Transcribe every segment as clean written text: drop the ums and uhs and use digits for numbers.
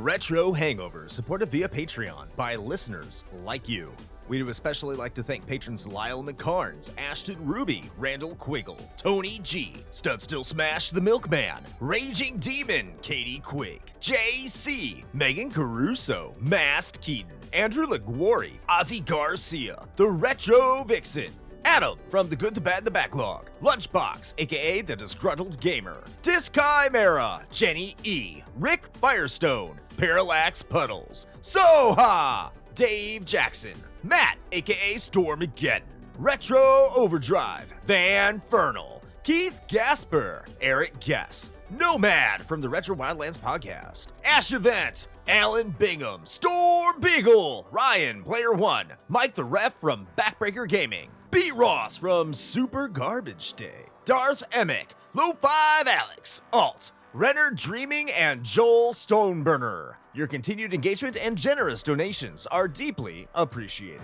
Retro Hangover, supported via Patreon by listeners like you. We would especially like to thank patrons Lyle McCarnes, Ashton Ruby, Randall Quiggle, Tony G, Stud Still Smash the Milkman, Raging Demon, Katie Quigg, JC, Megan Caruso, Mast Keaton, Andrew LaGuarri, Ozzy Garcia, The Retro Vixen, Adam from The Good, the Bad, the Backlog, Lunchbox, aka The Disgruntled Gamer, Dischimera, Jenny E, Rick Firestone, Parallax Puddles, Soha, Dave Jackson, Matt, aka Stormageddon, Retro Overdrive, Van Fernal, Keith Gasper, Eric Guess, Nomad from the Retro Wildlands podcast, Ash Event, Alan Bingham, Storm Beagle, Ryan, Player One, Mike the Ref from Backbreaker Gaming, B. Ross from Super Garbage Day, Darth Emick, Low 5 Alex, Alt, Renner Dreaming, and Joel Stoneburner. Your continued engagement and generous donations are deeply appreciated.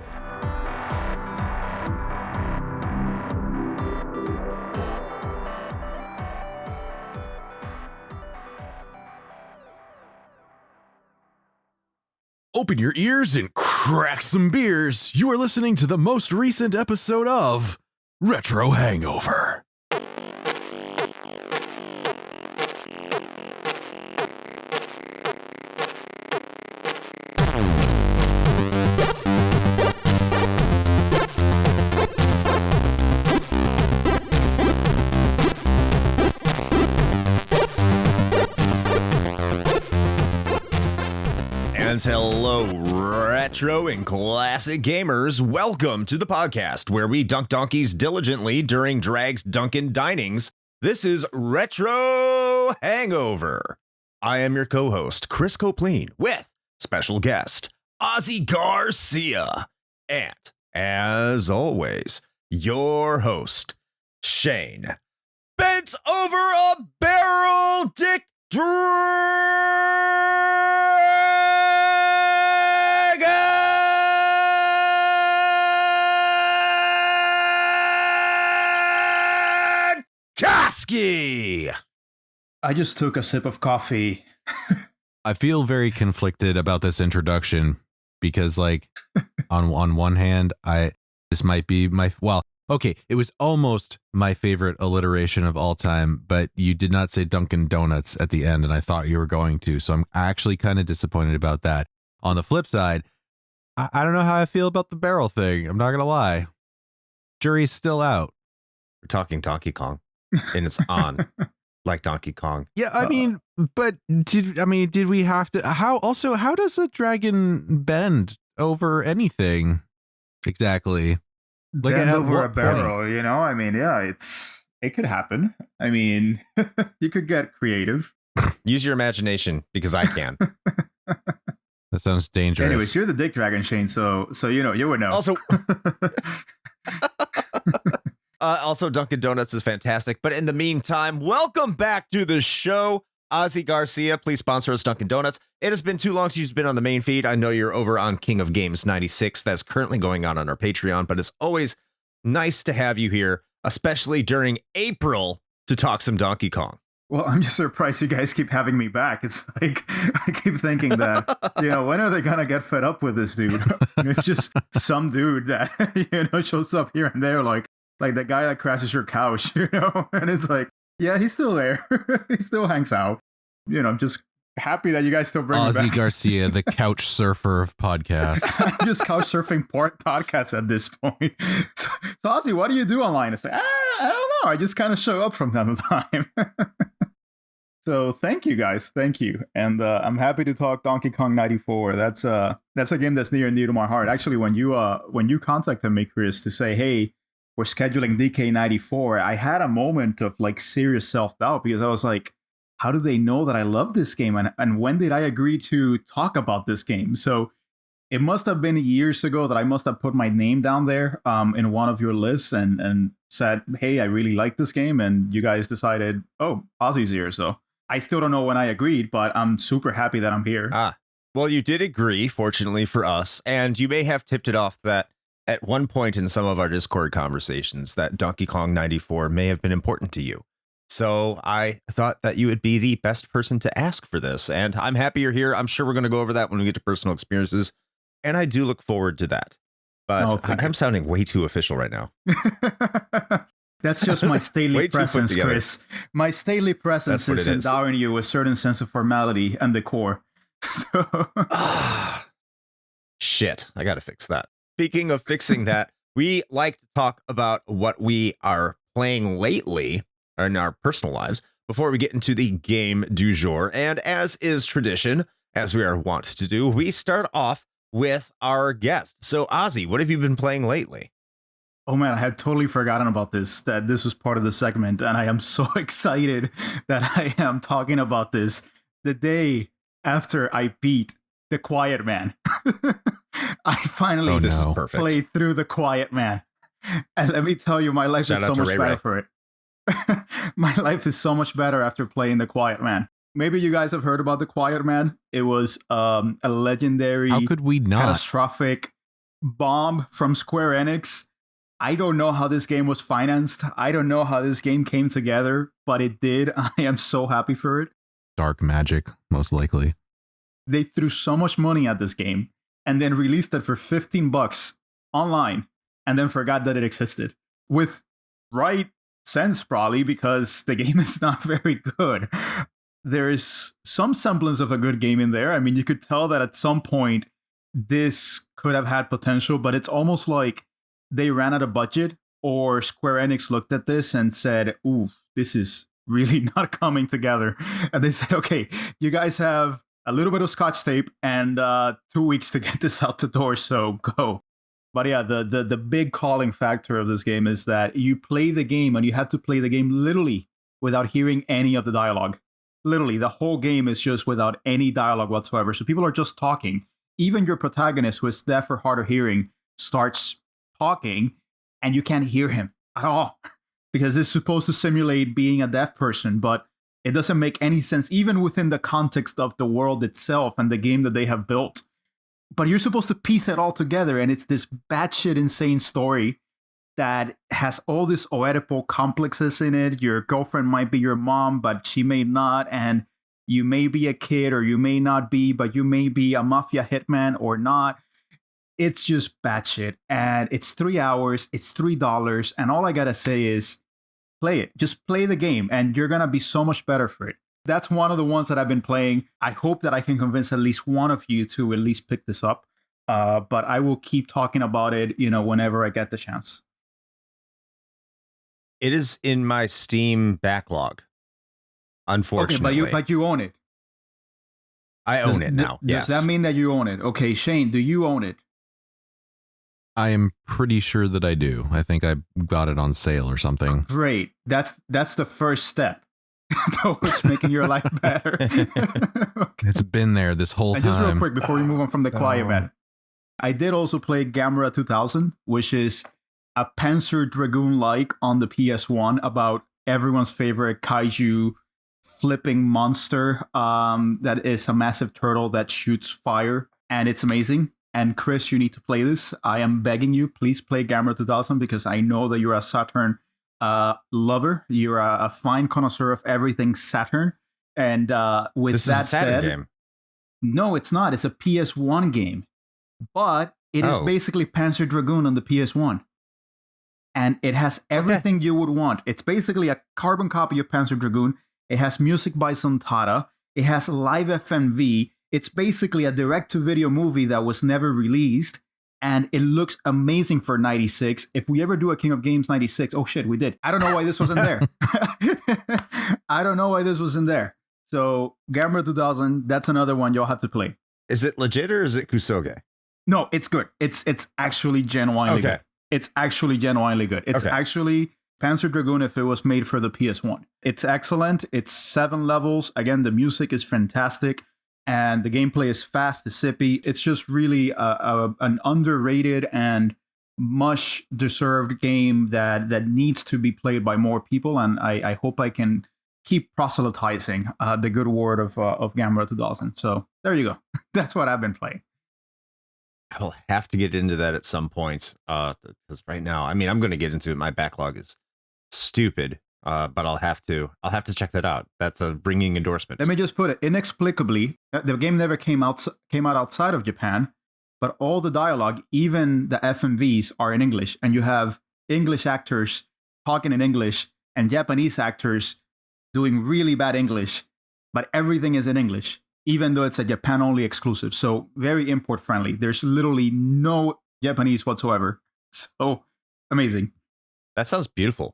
Open your ears and crack some beers. You are listening to the most recent episode of Retro Hangover. Hello, retro and classic gamers. Welcome to the podcast where we dunk donkeys diligently during Drag's Dunkin' Dinings. This is Retro Hangover. I am your co-host, Chris Copleen, with special guest, Ozzy Garcia. And, as always, your host, Shane. Bent over a barrel dick Kasky! I just took a sip of coffee. I feel very conflicted about this introduction because, like, on one hand, this might be it was almost my favorite alliteration of all time, but you did not say Dunkin' Donuts at the end, and I thought you were going to, so I'm actually kind of disappointed about that. On the flip side, I don't know how I feel about the barrel thing. I'm not gonna lie. Jury's still out. We're talking Donkey Kong, and it's on like Donkey Kong. Yeah, I mean, but did we have to? How does a dragon bend over anything exactly? Like bend over a barrel, you know? I mean, yeah, it could happen. I mean, you could get creative. Use your imagination because I can. That sounds dangerous. Anyways, you're the dick dragon, Shane, so you would know. Also, Dunkin' Donuts is fantastic. But in the meantime, welcome back to the show. Ozzy Garcia, please sponsor us, Dunkin' Donuts. It has been too long since you've been on the main feed. I know you're over on King of Games 96. That's currently going on our Patreon, but it's always nice to have you here, especially during April, to talk some Donkey Kong. Well, I'm just surprised you guys keep having me back. It's like, I keep thinking that, when are they going to get fed up with this dude? It's just some dude that, shows up here and there, like the guy that crashes your couch, and it's like, yeah, he's still there. He still hangs out. I'm just happy that you guys still bring me back. Ozzy Garcia, the couch surfer of podcasts. I'm just couch surfing podcasts at this point. So Ozzy, what do you do online? It's like, I don't know. I just kind of show up from time to time. So thank you guys. Thank you. And I'm happy to talk Donkey Kong 94. That's a game that's near and dear to my heart. Actually, when you contacted me, Chris, to say, hey, we're scheduling DK94, I had a moment of like serious self-doubt because I was like, how do they know that I love this game? And when did I agree to talk about this game? So it must have been years ago that I must have put my name down there in one of your lists and said, hey, I really like this game. And you guys decided, oh, Ozzy's here. So I still don't know when I agreed, but I'm super happy that I'm here. Well, you did agree, fortunately for us. And you may have tipped it off that at one point in some of our Discord conversations that Donkey Kong 94 may have been important to you. So I thought that you would be the best person to ask for this. And I'm happy you're here. I'm sure we're going to go over that when we get to personal experiences. And I do look forward to that. But I'm sounding way too official right now. That's just my stately presence, Chris. My stately presence is is. endowing you with a certain sense of formality and decor. So. Shit, I got to fix that. Speaking of fixing that, we like to talk about what we are playing lately in our personal lives before we get into the game du jour. And as is tradition, as we are wont to do, we start off with our guest. So, Ozzy, what have you been playing lately? Oh man, I had totally forgotten about this, that this was part of the segment, and I am so excited that I am talking about this the day after I beat The Quiet Man. I finally played through The Quiet Man. And let me tell you, my life is so much better for it. My life is so much better after playing The Quiet Man. Maybe you guys have heard about The Quiet Man. It was a legendary, how could we not? Catastrophic bomb from Square Enix. I don't know how this game was financed. I don't know how this game came together, but it did. I am so happy for it. Dark magic, most likely. They threw so much money at this game and then released it for $15 online and then forgot that it existed. With right sense, probably, because the game is not very good. There is some semblance of a good game in there. I mean, you could tell that at some point this could have had potential, but it's almost like they ran out of budget, or Square Enix looked at this and said, ooh, this is really not coming together. And they said, okay, you guys have a little bit of scotch tape and 2 weeks to get this out the door, so go. But yeah, the big calling factor of this game is that you play the game and you have to play the game literally without hearing any of the dialogue. Literally, the whole game is just without any dialogue whatsoever. So people are just talking. Even your protagonist, who is deaf or hard of hearing, starts talking and you can't hear him at all because this is supposed to simulate being a deaf person, but it doesn't make any sense even within the context of the world itself and the game that they have built. But you're supposed to piece it all together, and it's this batshit insane story that has all these Oedipal complexes in it. Your girlfriend might be your mom, but she may not, and you may be a kid or you may not be, but you may be a mafia hitman or not. It's just batshit, and it's 3 hours, it's $3, and all I gotta say is play it. Just play the game, and you're gonna be so much better for it. That's one of the ones that I've been playing. I hope that I can convince at least one of you to at least pick this up, but I will keep talking about it, whenever I get the chance. It is in my Steam backlog, unfortunately. Okay, but you own it. I own it now, yes. Does that mean that you own it? Okay, Shane, do you own it? I am pretty sure that I do. I think I got it on sale or something. Great. That's the first step towards making your life better. Okay. It's been there this whole time. Just real quick, before we move on from The Quiet Man, I did also play Gamera 2000, which is a Panzer Dragoon-like on the PS1 about everyone's favorite kaiju flipping monster that is a massive turtle that shoots fire, and it's amazing. And Chris, you need to play this. I am begging you, please play Gamera 2000, because I know that you're a Saturn lover. You're a fine connoisseur of everything Saturn. And with this that is a Saturn said, game. No, it's not. It's a PS1 game, but it is basically Panzer Dragoon on the PS1. And it has everything you would want. It's basically a carbon copy of Panzer Dragoon. It has music by Sonata. It has live FMV. It's basically a direct-to-video movie that was never released, and it looks amazing for 96. If we ever do a King of Games 96, oh shit, we did. I don't know why this wasn't there. I don't know why this wasn't there. So, Gamera 2000, that's another one you'll have to play. Is it legit or is it Kusoge? No, it's good. It's actually genuinely good. It's actually genuinely good. It's actually Panzer Dragoon if it was made for the PS1. It's excellent. It's 7 levels. Again, the music is fantastic. And the gameplay is fast, it's zippy. It's just really an underrated and much deserved game that needs to be played by more people. And I hope I can keep proselytizing the good word of Gamera 2000. So there you go. That's what I've been playing. I'll have to get into that at some point. Because right now, I mean, I'm going to get into it. My backlog is stupid. but I'll have to check that out. That's a ringing endorsement. Let me just put it inexplicably. The game never came out outside of Japan, but all the dialogue, even the FMVs, are in English, and you have English actors talking in English and Japanese actors doing really bad English, but everything is in English, even though it's a Japan-only exclusive. So very import-friendly. There's literally no Japanese whatsoever. So amazing. That sounds beautiful.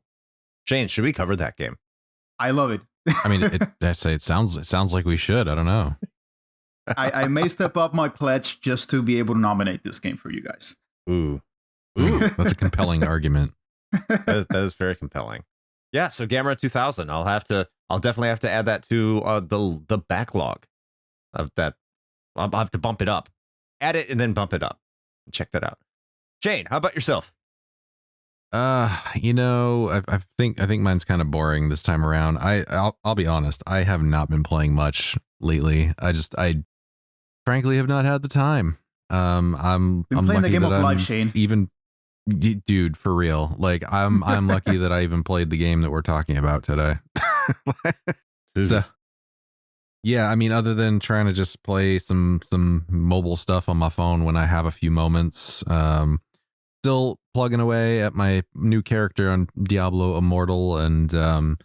Shane, should we cover that game? I love it. I mean, it sounds like we should. I don't know. I may step up my pledge just to be able to nominate this game for you guys. Ooh, that's a compelling argument. that is very compelling. Yeah, so Gamera 2000. I'll definitely have to add that to the backlog of that. I'll have to bump it up, add it, and then bump it up. Check that out. Shane, how about yourself? I think mine's kind of boring this time around. I'll be honest. I have not been playing much lately. I frankly have not had the time. I'm playing the game of life, Shane. Even dude, for real. Like I'm lucky that I even played the game that we're talking about today. So yeah, I mean, other than trying to just play some mobile stuff on my phone when I have a few moments, still plugging away at my new character on Diablo Immortal, and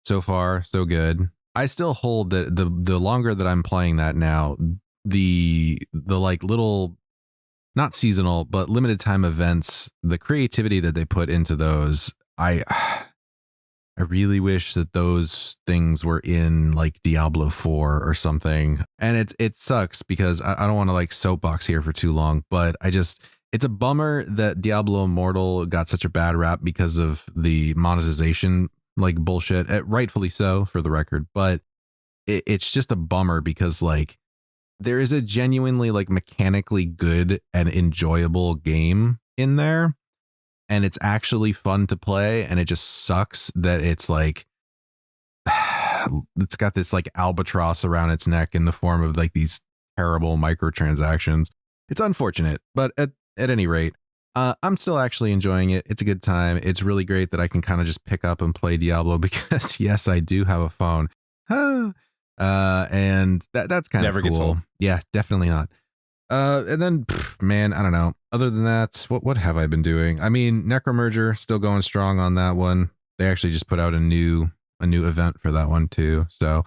so far so good. I still hold that the longer that I'm playing that now, the like little, not seasonal but limited time events, the creativity that they put into those, I really wish that those things were in like Diablo 4 or something. And it sucks because I don't want to like soapbox here for too long, but it's a bummer that Diablo Immortal got such a bad rap because of the monetization like bullshit. Rightfully so, for the record, but it's just a bummer because like there is a genuinely like mechanically good and enjoyable game in there, and it's actually fun to play, and it just sucks that it's like it's got this like albatross around its neck in the form of like these terrible microtransactions. It's unfortunate, but at any rate, I'm still actually enjoying it. It's a good time. It's really great that I can kind of just pick up and play Diablo because yes, I do have a phone. And that's kind of never cool. Gets old. Yeah, definitely not. And then man, I don't know. Other than that, what have I been doing? I mean, Necromerger still going strong on that one. They actually just put out a new event for that one too. So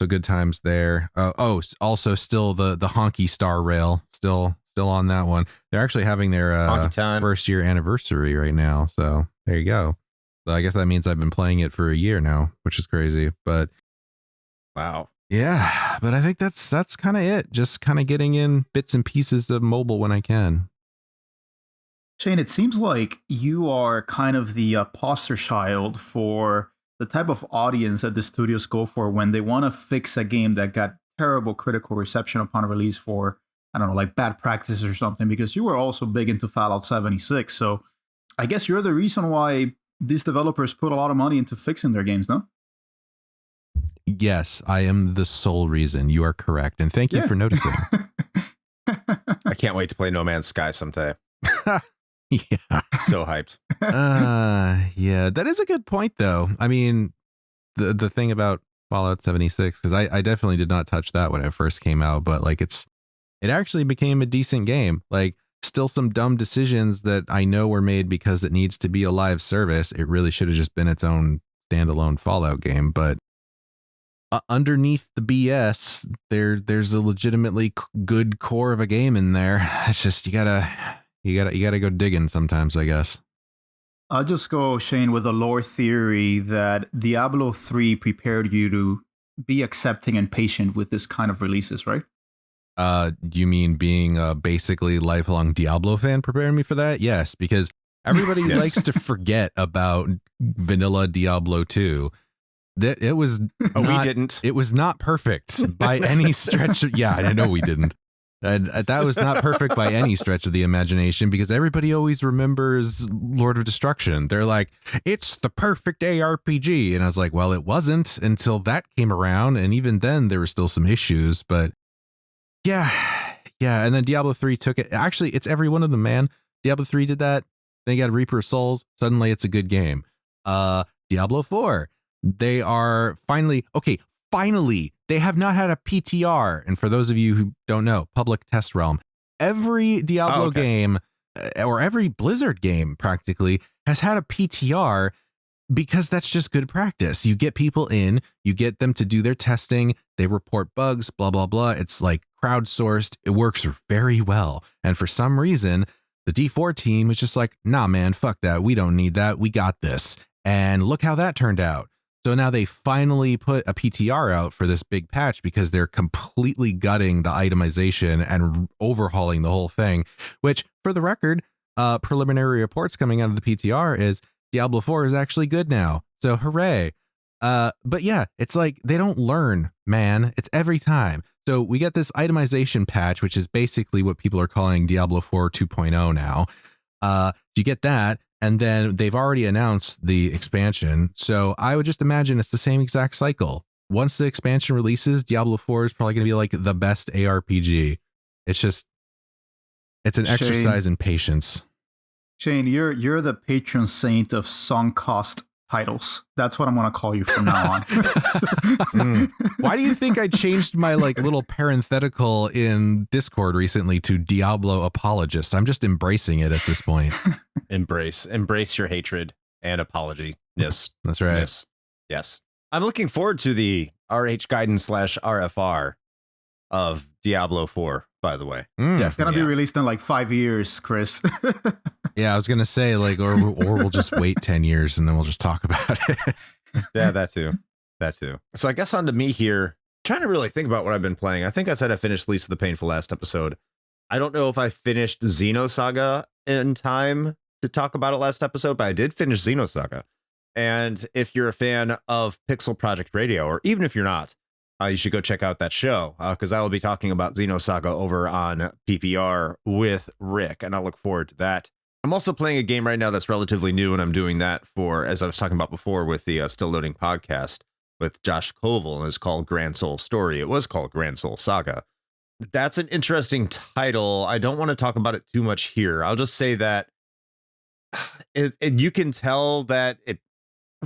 good times there. Also still the Honky Star Rail still on that one. They're actually having their first year anniversary right now. So there you go. So I guess that means I've been playing it for a year now, which is crazy. But wow. Yeah, but I think that's kind of it. Just kind of getting in bits and pieces of mobile when I can. Shane, it seems like you are kind of the poster child for the type of audience that the studios go for when they want to fix a game that got terrible critical reception upon release for, I don't know, like bad practices or something, because you were also big into Fallout 76. So I guess you're the reason why these developers put a lot of money into fixing their games, no? Yes, I am the sole reason. You are correct. And thank you for noticing. I can't wait to play No Man's Sky someday. Yeah. So hyped. Yeah, that is a good point though. I mean, the thing about Fallout 76, because I definitely did not touch that when it first came out, but like it actually became a decent game. Like still some dumb decisions that I know were made because it needs to be a live service. It really should have just been its own standalone Fallout game, but underneath the BS, there's a legitimately good core of a game in there. It's just you gotta go digging sometimes, I guess. I'll just go, Shane, with a lore theory that Diablo 3 prepared you to be accepting and patient with this kind of releases, right? You mean being a basically lifelong Diablo fan preparing me for that? Yes, because everybody likes to forget about vanilla Diablo 2. That it was we didn't. It was not perfect by any stretch of, yeah, I know we didn't. And that was not perfect by any stretch of the imagination, because everybody always remembers Lord of Destruction. They're like, it's the perfect ARPG. And I was like, well, it wasn't until that came around. And even then there were still some issues, but yeah. And then Diablo 3 took it. Actually, it's every one of them, man. Diablo 3 did that. Then you got Reaper of Souls. Suddenly it's a good game. Diablo 4. They are finally they have not had a PTR. And for those of you who don't know, public test realm, every Diablo game or every Blizzard game practically has had a PTR, because that's just good practice. You get people in, you get them to do their testing, they report bugs, blah, blah, blah. It's like crowdsourced. It works very well. And for some reason, the D4 team is just like, nah, man, fuck that. We don't need that. We got this. And look how that turned out. So now they finally put a PTR out for this big patch because they're completely gutting the itemization and overhauling the whole thing, which, for the record, preliminary reports coming out of the PTR is Diablo 4 is actually good now. So hooray. But yeah, it's like they don't learn, man. It's every time. So we get this itemization patch, which is basically what people are calling Diablo 4 2.0 now. You get that, and then they've already announced the expansion. So I would just imagine it's the same exact cycle. Once the expansion releases, Diablo 4 is probably going to be like the best ARPG. It's an exercise in patience. Shane, you're the patron saint of sunk cost titles. That's what I'm going to call you from now on. Why do you think I changed my like little parenthetical in Discord recently to Diablo apologist? I'm just embracing it at this point. Embrace your hatred and apology. Yes, that's right. Yes. I'm looking forward to the RH guidance / RFR of Diablo 4, by the way. It's going to be released in like 5 years, Chris. Yeah, I was going to say like, or we'll just wait 10 years and then we'll just talk about it. Yeah, that too. So I guess on to me here, trying to really think about what I've been playing. I think I said I finished Least of the Painful last episode. I don't know if I finished Xenosaga in time to talk about it last episode, but I did finish Xenosaga. And if you're a fan of Pixel Project Radio, or even if you're not, you should go check out that show, because I will be talking about Xenosaga over on PPR with Rick, and I look forward to that. I'm also playing a game right now that's relatively new, and I'm doing that for, as I was talking about before, with the Still Loading podcast with Josh Koval, and it's called Grand Soul Story. It was called Grand Soul Saga. That's an interesting title. I don't want to talk about it too much here. I'll just say that you can tell that it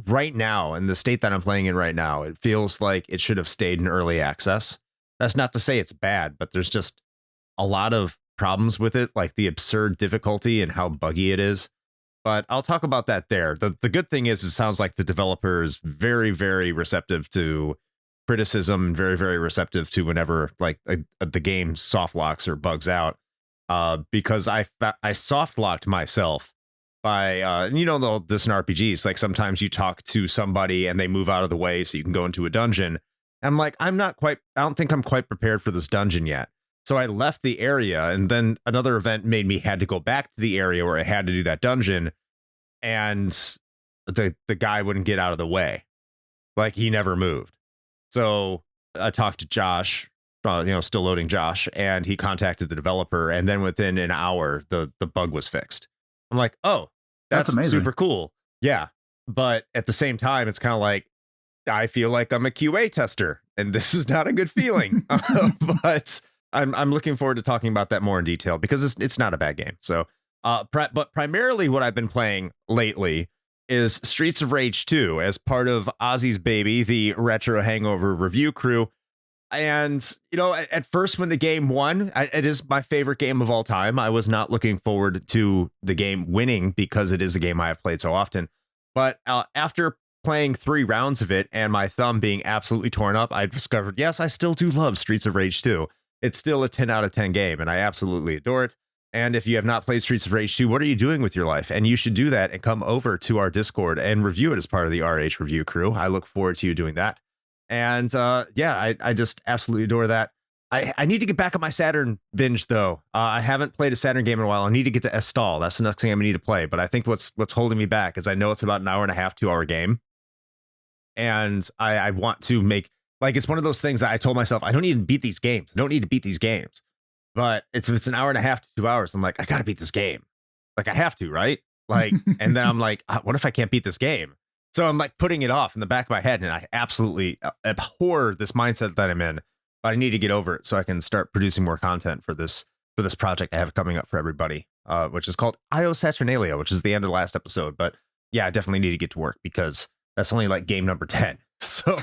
right now, in the state that I'm playing in right now, it feels like it should have stayed in early access. That's not to say it's bad, but there's just a lot of problems with it, like the absurd difficulty and how buggy it is. But I'll talk about that there. The good thing is it sounds like the developer is very, very receptive to criticism, very, very receptive to whenever like the game soft locks or bugs out. Because I soft locked myself by this in RPGs, like sometimes you talk to somebody and they move out of the way so you can go into a dungeon. I'm like, I don't think I'm quite prepared for this dungeon yet. So I left the area, and then another event made me had to go back to the area where I had to do that dungeon, and the guy wouldn't get out of the way. Like, he never moved. So I talked to Josh, Still Loading Josh, and he contacted the developer, and then within an hour, the bug was fixed. I'm like, oh, that's amazing. super cool. Yeah. But at the same time, it's kind of like, I feel like I'm a QA tester, and this is not a good feeling. But I'm looking forward to talking about that more in detail, because it's not a bad game. So, but primarily what I've been playing lately is Streets of Rage 2 as part of Ozzy's baby, the Retro Hangover Review Crew. And, at first when the game won, it is my favorite game of all time. I was not looking forward to the game winning because it is a game I have played so often. But after playing 3 rounds of it and my thumb being absolutely torn up, I discovered, yes, I still do love Streets of Rage 2. It's still a 10 out of 10 game, and I absolutely adore it. And if you have not played Streets of Rage 2, what are you doing with your life? And you should do that and come over to our Discord and review it as part of the RH Review Crew. I look forward to you doing that. And I just absolutely adore that. I need to get back on my Saturn binge, though. I haven't played a Saturn game in a while. I need to get to Estall. That's the next thing I'm going to need to play. But I think what's holding me back is I know it's about an hour and a half, 2 hour game. And I want to make, like, it's one of those things that I told myself, I don't need to beat these games. I don't need to beat these games. But if it's an hour and a half to 2 hours, I'm like, I got to beat this game. Like, I have to, right? Like, and then I'm like, what if I can't beat this game? So I'm like putting it off in the back of my head, and I absolutely abhor this mindset that I'm in. But I need to get over it so I can start producing more content for this project I have coming up for everybody, which is called IO Saturnalia, which is the end of the last episode. But yeah, I definitely need to get to work because That's only like game number 10. So,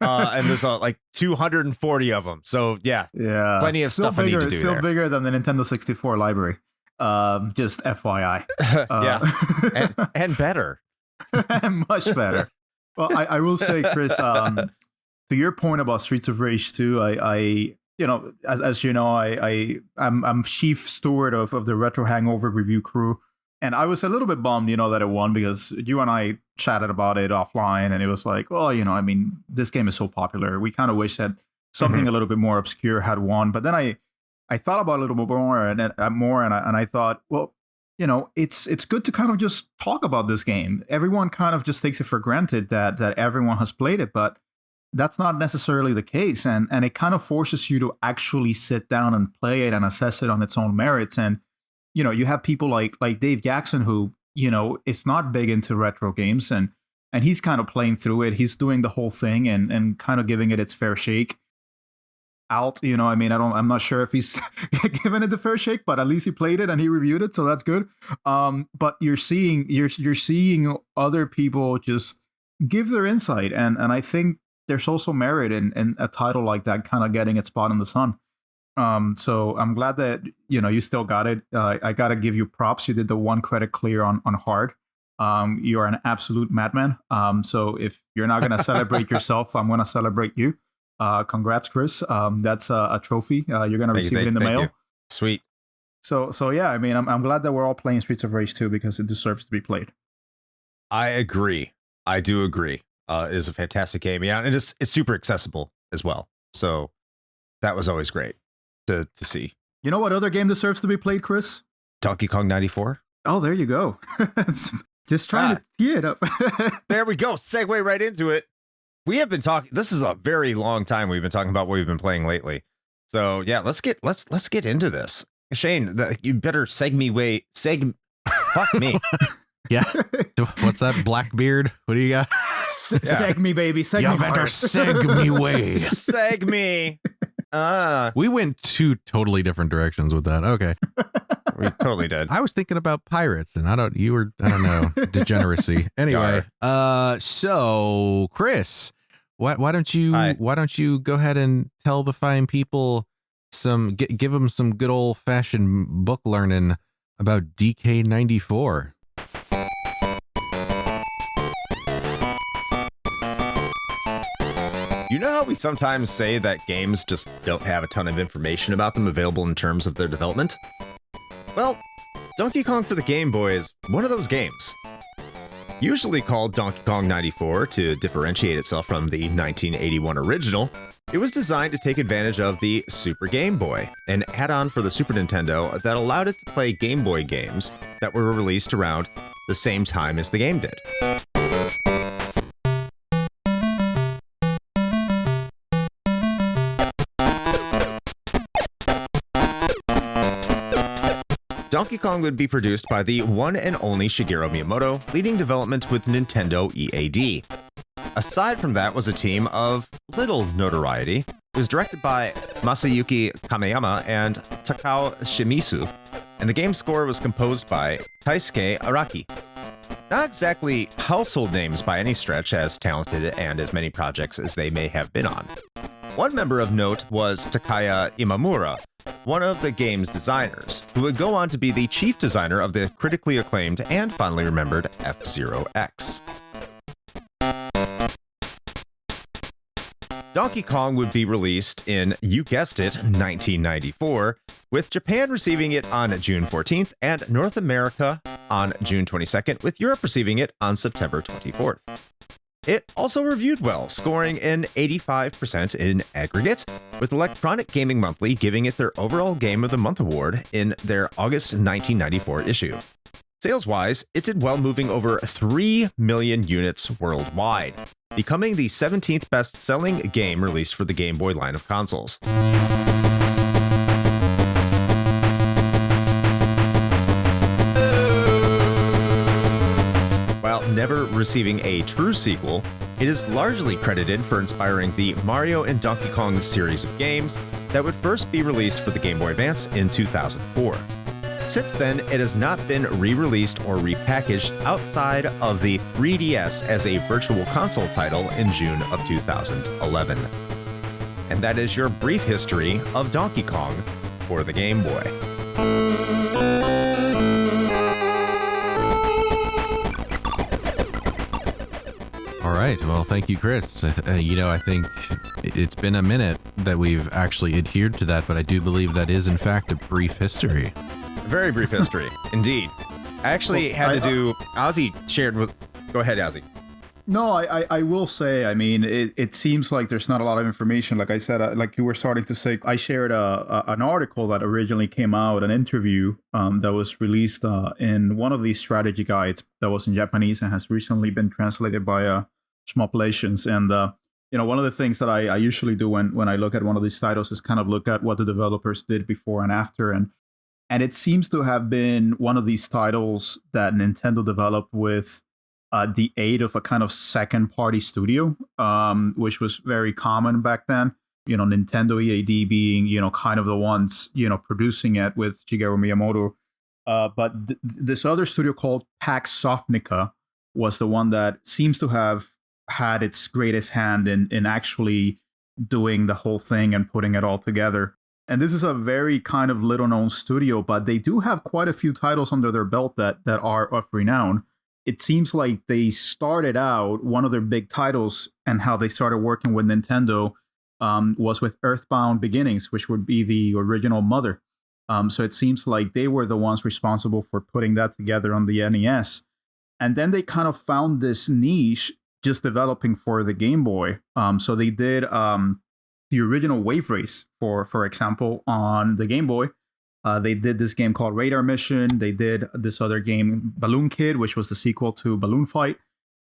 and there's like 240 of them. So yeah, plenty of stuff I need to do Still there. bigger than the Nintendo 64 library. Just FYI. Yeah, and better. Much better. Well, I will say, Chris, to your point about Streets of Rage 2, I as you know, I'm chief steward of the Retro Hangover Review Crew. And I was a little bit bummed, that it won, because you and I chatted about it offline, and it was like, oh, I mean, this game is so popular. We kind of wish that something a little bit more obscure had won. But then I thought about it a little bit more, and I thought, well, it's good to kind of just talk about this game. Everyone kind of just takes it for granted that everyone has played it, but that's not necessarily the case. And it kind of forces you to actually sit down and play it and assess it on its own merits. And you have people like Dave Jackson, who, is not big into retro games, and he's kind of playing through it. He's doing the whole thing and kind of giving it its fair shake. Out, I mean, I'm not sure if he's given it the fair shake, but at least he played it and he reviewed it, so that's good. But you're seeing other people just give their insight, and I think there's also merit in a title like that kind of getting its spot in the sun. So I'm glad that, you still got it. I got to give you props. You did the one credit clear on hard. You are an absolute madman. So if you're not going to celebrate yourself, I'm going to celebrate you. Congrats, Chris. That's a trophy. You're going to receive it in the mail. You. Sweet. So yeah, I mean, I'm glad that we're all playing Streets of Rage 2 because it deserves to be played. I agree. I do agree. It is a fantastic game. Yeah, and it's super accessible as well. So that was always great to see. You know what other game deserves to be played, Chris? Donkey Kong 94. Oh, there you go. Just trying to tee it up. There we go. Segue right into it. We have been talking. This is a very long time we've been talking about what we've been playing lately. So yeah, let's get into this. Shane, you better fuck me. Yeah. What's that? Blackbeard? What do you got? Seg me, baby. Seg you me better hard. seg me way. Seg me. We went two totally different directions with that. Okay. We totally did. I was thinking about pirates, and I don't know, degeneracy. Anyway, so Chris, why don't you go ahead and tell the fine people give them some good old fashioned book learning about DK94. You know how we sometimes say that games just don't have a ton of information about them available in terms of their development? Well, Donkey Kong for the Game Boy is one of those games. Usually called Donkey Kong 94 to differentiate itself from the 1981 original, it was designed to take advantage of the Super Game Boy, an add-on for the Super Nintendo that allowed it to play Game Boy games that were released around the same time as the game did. Donkey Kong would be produced by the one and only Shigeru Miyamoto, leading development with Nintendo EAD. Aside from that was a team of little notoriety. It was directed by Masayuki Kameyama and Takao Shimizu, and the game score was composed by Taisuke Araki. Not exactly household names by any stretch, as talented and as many projects as they may have been on. One member of note was Takaya Imamura, one of the game's designers, who would go on to be the chief designer of the critically acclaimed and fondly remembered F-Zero X. Donkey Kong would be released in, you guessed it, 1994, with Japan receiving it on June 14th and North America on June 22nd, with Europe receiving it on September 24th. It also reviewed well, scoring an 85% in aggregate, with Electronic Gaming Monthly giving it their overall Game of the Month award in their August 1994 issue. Sales-wise, it did well, moving over 3 million units worldwide, becoming the 17th best-selling game released for the Game Boy line of consoles. While never receiving a true sequel, it is largely credited for inspiring the Mario and Donkey Kong series of games that would first be released for the Game Boy Advance in 2004. Since then, it has not been re-released or repackaged outside of the 3DS as a virtual console title in June of 2011. And that is your brief history of Donkey Kong for the Game Boy. All right. Well, thank you, Chris. I think it's been a minute that we've actually adhered to that, but I do believe that is, in fact, a brief history. Very brief history, indeed. I actually Ozzy shared with... Go ahead, Ozzy. No, I will say, I mean, it seems like there's not a lot of information. Like I said, like you were starting to say, I shared an article that originally came out, an interview that was released in one of these strategy guides that was in Japanese and has recently been translated by Schmoplations. And, one of the things that I usually do when I look at one of these titles is kind of look at what the developers did before and after. And it seems to have been one of these titles that Nintendo developed with the aid of a kind of second-party studio, which was very common back then. Nintendo EAD being, kind of the ones, producing it with Shigeru Miyamoto. But this other studio called Pax Softnica was the one that seems to have had its greatest hand in actually doing the whole thing and putting it all together. And this is a very kind of little-known studio, but they do have quite a few titles under their belt that are of renown. It seems like they started out, one of their big titles and how they started working with Nintendo was with Earthbound Beginnings, which would be the original mother. So it seems like they were the ones responsible for putting that together on the NES. And then they kind of found this niche just developing for the Game Boy. So they did the original Wave Race, for example, on the Game Boy. They did this game called Radar Mission. They did this other game, Balloon Kid, which was the sequel to Balloon Fight.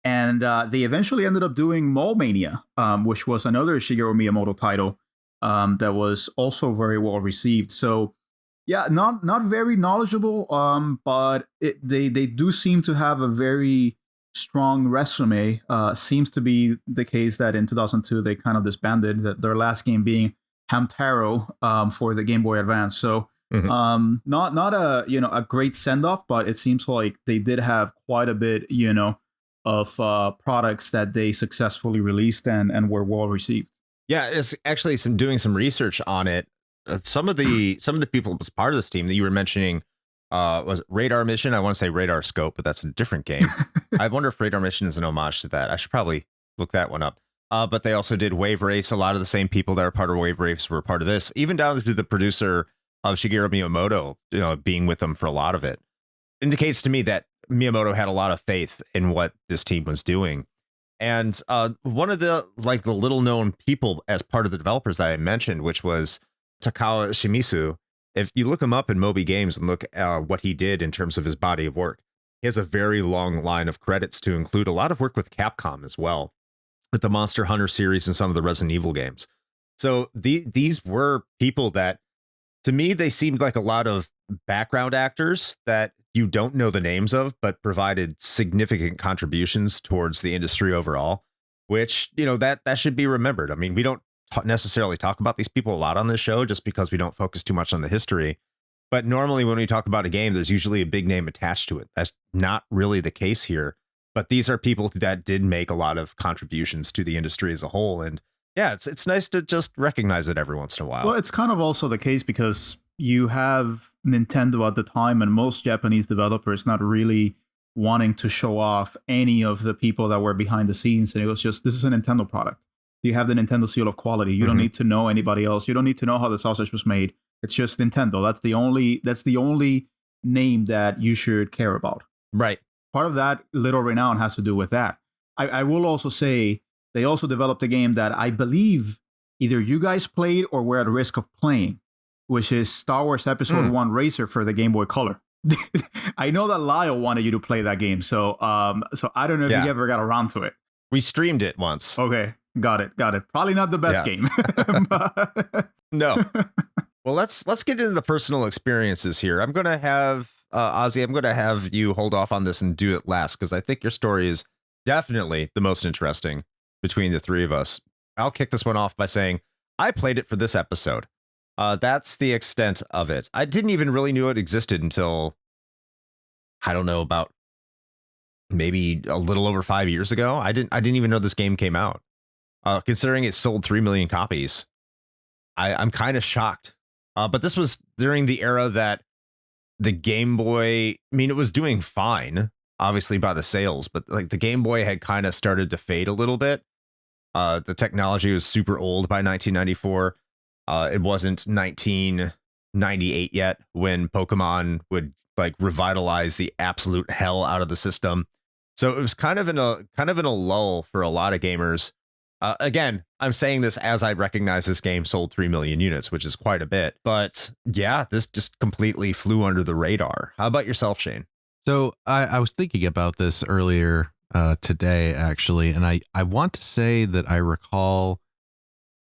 And they eventually ended up doing Mall Mania, which was another Shigeru Miyamoto title that was also very well received. So, yeah, not very knowledgeable, but they do seem to have a very strong resume. Seems to be the case that in 2002 they kind of disbanded, their last game being Hamtaro for the Game Boy Advance. So not a great send off, but it seems like they did have quite a bit of products that they successfully released and were well received. Yeah, it's actually doing some research on it. Some of the people who was part of this team that you were mentioning was Radar Mission. I want to say Radar Scope, but that's a different game. I wonder if Radar Mission is an homage to that. I should probably look that one up. But they also did Wave Race. A lot of the same people that are part of Wave Race were part of this, even down to the producer of Shigeru Miyamoto, being with them for a lot of it. Indicates to me that Miyamoto had a lot of faith in what this team was doing. And one of the little known people as part of the developers that I mentioned, which was Takao Shimizu. If you look him up in Moby Games and look at what he did in terms of his body of work, he has a very long line of credits to include a lot of work with Capcom as well, with the Monster Hunter series and some of the Resident Evil games. So these were people that, to me, they seemed like a lot of background actors that you don't know the names of, but provided significant contributions towards the industry overall, which, that should be remembered. I mean, we don't necessarily talk about these people a lot on this show just because we don't focus too much on the history. But normally when we talk about a game, there's usually a big name attached to it. That's not really the case here. But these are people that did make a lot of contributions to the industry as a whole. And yeah, it's nice to just recognize it every once in a while. Well, it's kind of also the case because you have Nintendo at the time and most Japanese developers not really wanting to show off any of the people that were behind the scenes. And it was just, this is a Nintendo product. You have the Nintendo seal of quality. You don't need to know anybody else. You don't need to know how the sausage was made. It's just Nintendo. That's the only name that you should care about. Right. Part of that little renown has to do with that. I will also say they also developed a game that I believe either you guys played or were at risk of playing, which is Star Wars Episode 1 Racer for the Game Boy Color. I know that Lyle wanted you to play that game, so I don't know if you ever got around to it. We streamed it once. Okay, got it. Probably not the best game. No. Well, let's get into the personal experiences here. I'm going to have Ozzy, I'm going to have you hold off on this and do it last, because I think your story is definitely the most interesting between the three of us. I'll kick this one off by saying I played it for this episode. That's the extent of it. I didn't even really know it existed until, I don't know, about maybe a little over 5 years ago. I didn't even know this game came out. Considering it sold 3 million copies, I'm kind of shocked. But this was during the era that the Game Boy, I mean, it was doing fine, obviously by the sales, but like the Game Boy had kind of started to fade a little bit. The technology was super old by 1994. It wasn't 1998 yet when Pokemon would like revitalize the absolute hell out of the system. So it was kind of in a lull for a lot of gamers. Again, I'm saying this as I recognize this game sold 3 million units, which is quite a bit. But yeah, this just completely flew under the radar. How about yourself, Shane? So I was thinking about this earlier today, actually, and I want to say that I recall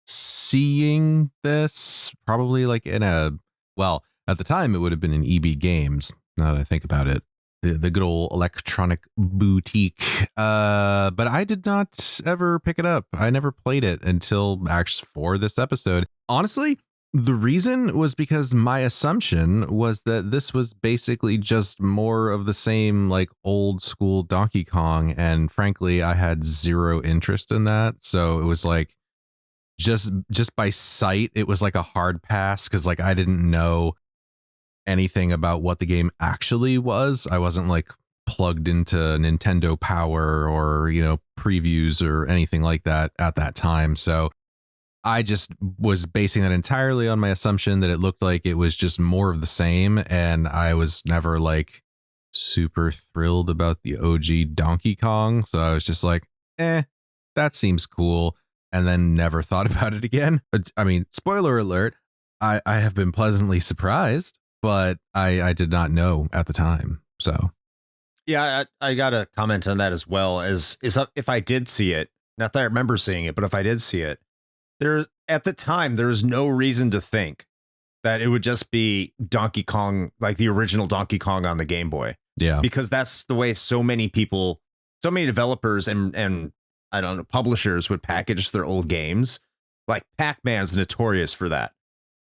seeing this probably like in well, at the time it would have been in EB Games, now that I think about it. The good old electronic boutique. But I did not ever pick it up. I never played it until actually for this episode. Honestly, the reason was because my assumption was that this was basically just more of the same like old school Donkey Kong. And frankly, I had zero interest in that. So it was like just by sight, it was like a hard pass because like I didn't know anything about what the game actually was. I wasn't like plugged into Nintendo Power or, you know, previews or anything like that at that time. So I just was basing that entirely on my assumption that it looked like it was just more of the same. And I was never like super thrilled about the OG Donkey Kong. So I was just like, that seems cool. And then never thought about it again. I mean, spoiler alert, I have been pleasantly surprised. But I did not know at the time. So, yeah, I got to comment on that as well. As if I did see it, not that I remember seeing it, but if I did see it, there at the time there was no reason to think that it would just be Donkey Kong, like the original Donkey Kong on the Game Boy. Yeah, because that's the way so many people, so many developers and I don't know, publishers would package their old games. Like Pac-Man's notorious for that.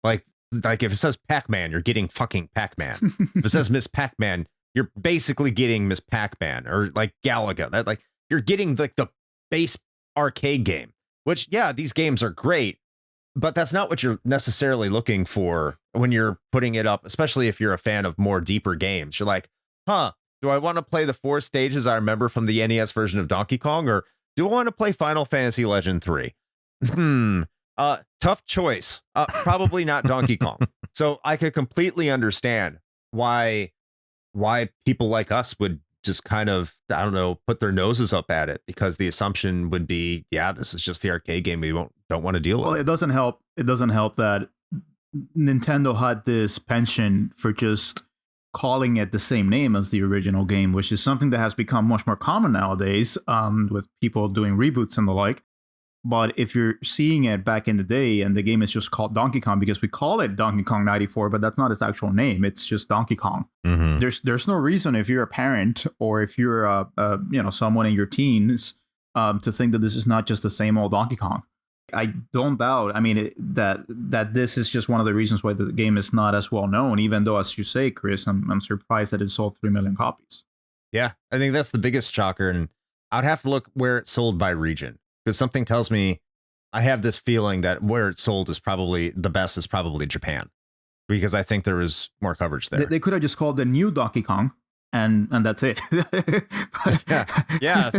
Like if it says Pac-Man, you're getting fucking Pac-Man. If it says Miss Pac-Man, you're basically getting Miss Pac-Man, or like Galaga. That like you're getting like the base arcade game, which yeah, these games are great, but that's not what you're necessarily looking for when you're putting it up, especially if you're a fan of more deeper games. You're like, do I want to play the 4 stages I remember from the NES version of Donkey Kong, or do I want to play Final Fantasy Legend 3? Tough choice. Probably not Donkey Kong. So I could completely understand why people like us would just kind of, I don't know, put their noses up at it, because the assumption would be, yeah, this is just the arcade game we don't want to deal with. Well, it doesn't help that Nintendo had this penchant for just calling it the same name as the original game, which is something that has become much more common nowadays, with people doing reboots and the like. But if you're seeing it back in the day and the game is just called Donkey Kong because we call it Donkey Kong 94, but that's not its actual name. It's just Donkey Kong. Mm-hmm. There's no reason, if you're a parent or if you're someone in your teens, to think that this is not just the same old Donkey Kong. I don't doubt. I mean, that this is just one of the reasons why the game is not as well known, even though, as you say, Chris, I'm surprised that it sold 3 million copies. Yeah, I think that's the biggest shocker. And I'd have to look where it sold by region, because something tells me, I have this feeling that where it sold is probably the best is probably Japan, because I think there is more coverage there. They could have just called the new Donkey Kong, and that's it. yeah,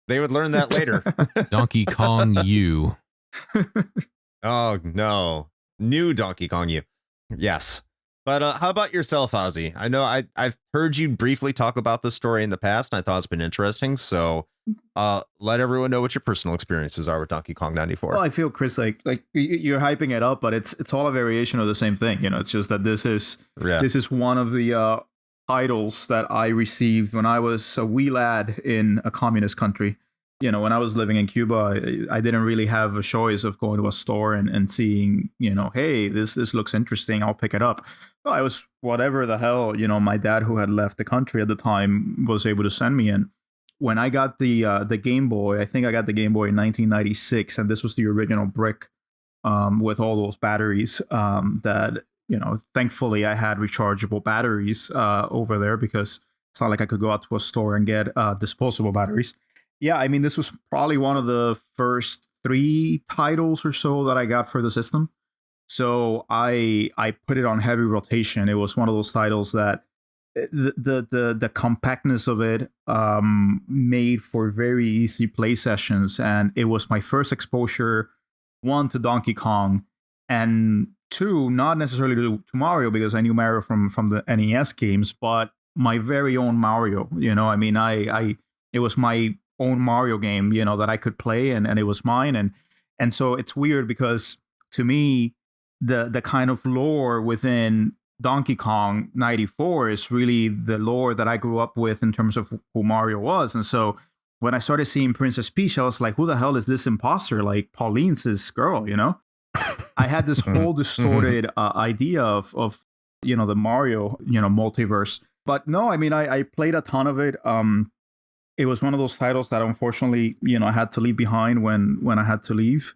they would learn that later. Donkey Kong U. Oh no, new Donkey Kong U. Yes. But how about yourself, Ozzy? I know I've heard you briefly talk about this story in the past, and I thought it's been interesting. So let everyone know what your personal experiences are with Donkey Kong 94. Well, I feel, Chris, like you're hyping it up, but it's all a variation of the same thing. You know, it's just that this is one of the titles that I received when I was a wee lad in a communist country. You know, when I was living in Cuba, I didn't really have a choice of going to a store and seeing, you know, hey, this looks interesting, I'll pick it up. Well, I was whatever the hell, you know, my dad, who had left the country at the time, was able to send me. And when I got the Game Boy, I think I got the Game Boy in 1996, and this was the original brick. with all those batteries that, thankfully I had rechargeable batteries over there, because it's not like I could go out to a store and get disposable batteries. Yeah, I mean, this was probably one of the first 3 titles or so that I got for the system. So I put it on heavy rotation. It was one of those titles that the compactness of it made for very easy play sessions, and it was my first exposure, 1, to Donkey Kong, and 2, not necessarily to Mario, because I knew Mario from the NES games, but my very own Mario. I mean, it was my own Mario game, that I could play, and it was mine, and so it's weird because to me, the kind of lore within Donkey Kong 94 is really the lore that I grew up with in terms of who Mario was. And so when I started seeing Princess Peach, I was like, who the hell is this imposter? Like, Pauline's his girl, I had this whole distorted idea of the Mario, multiverse. But no, I mean, I played a ton of it. It was one of those titles that unfortunately, I had to leave behind when I had to leave.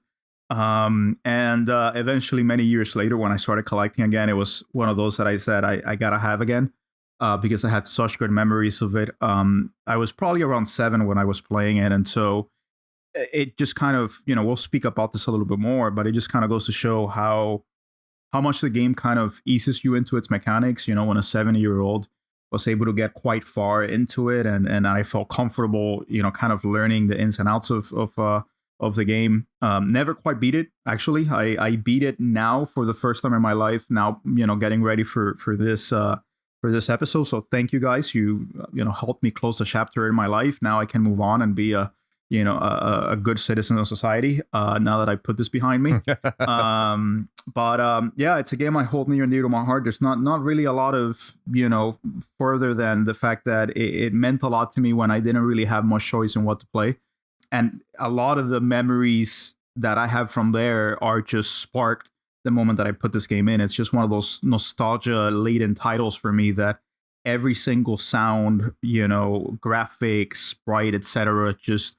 And eventually, many years later, when I started collecting again, it was one of those that I said I gotta have again, because I had such good memories of it. I was probably around 7 when I was playing it, and so it just kind of, we'll speak about this a little bit more, but it just kind of goes to show how much the game kind of eases you into its mechanics. When a 7-year-old was able to get quite far into it, and I felt comfortable, kind of learning the ins and outs of the game. Never quite beat it, actually. I beat it now for the first time in my life, now, getting ready for this episode. So thank you guys. You helped me close the chapter in my life. Now I can move on and be a good citizen of society, now that I put this behind me. But yeah, it's a game I hold near and dear to my heart. There's not really a lot of, further than the fact that it meant a lot to me when I didn't really have much choice in what to play. And a lot of the memories that I have from there are just sparked the moment that I put this game in. It's just one of those nostalgia-laden titles for me that every single sound, graphic, sprite, etc., just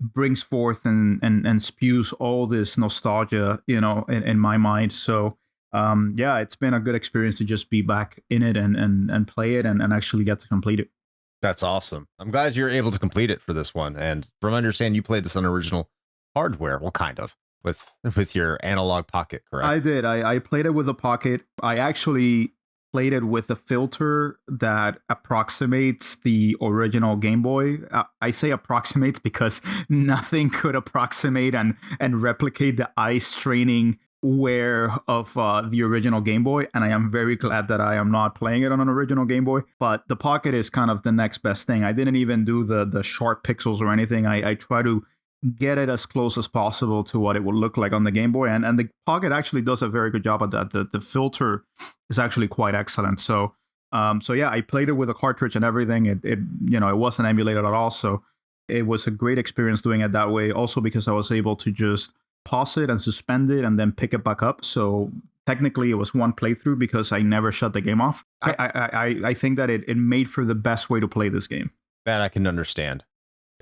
brings forth and spews all this nostalgia, in my mind. So, yeah, it's been a good experience to just be back in it and play it and actually get to complete it. That's awesome. I'm glad you're able to complete it for this one. And from understanding, you played this on original hardware. Well, kind of with your analog pocket, correct? I did. I played it with a pocket. I actually played it with a filter that approximates the original Game Boy. I say approximates because nothing could approximate and replicate the eye straining wear of the original Game Boy, and I am very glad that I am not playing it on an original Game Boy. But the Pocket is kind of the next best thing. I didn't even do the sharp pixels or anything. I try to get it as close as possible to what it would look like on the Game Boy, and the Pocket actually does a very good job at that. The filter is actually quite excellent. So yeah, I played it with a cartridge and everything. It wasn't emulated at all, so it was a great experience doing it that way. Also because I was able to just pause it and suspend it and then pick it back up. So technically it was one playthrough because I never shut the game off. I think that it made for the best way to play this game. That I can understand.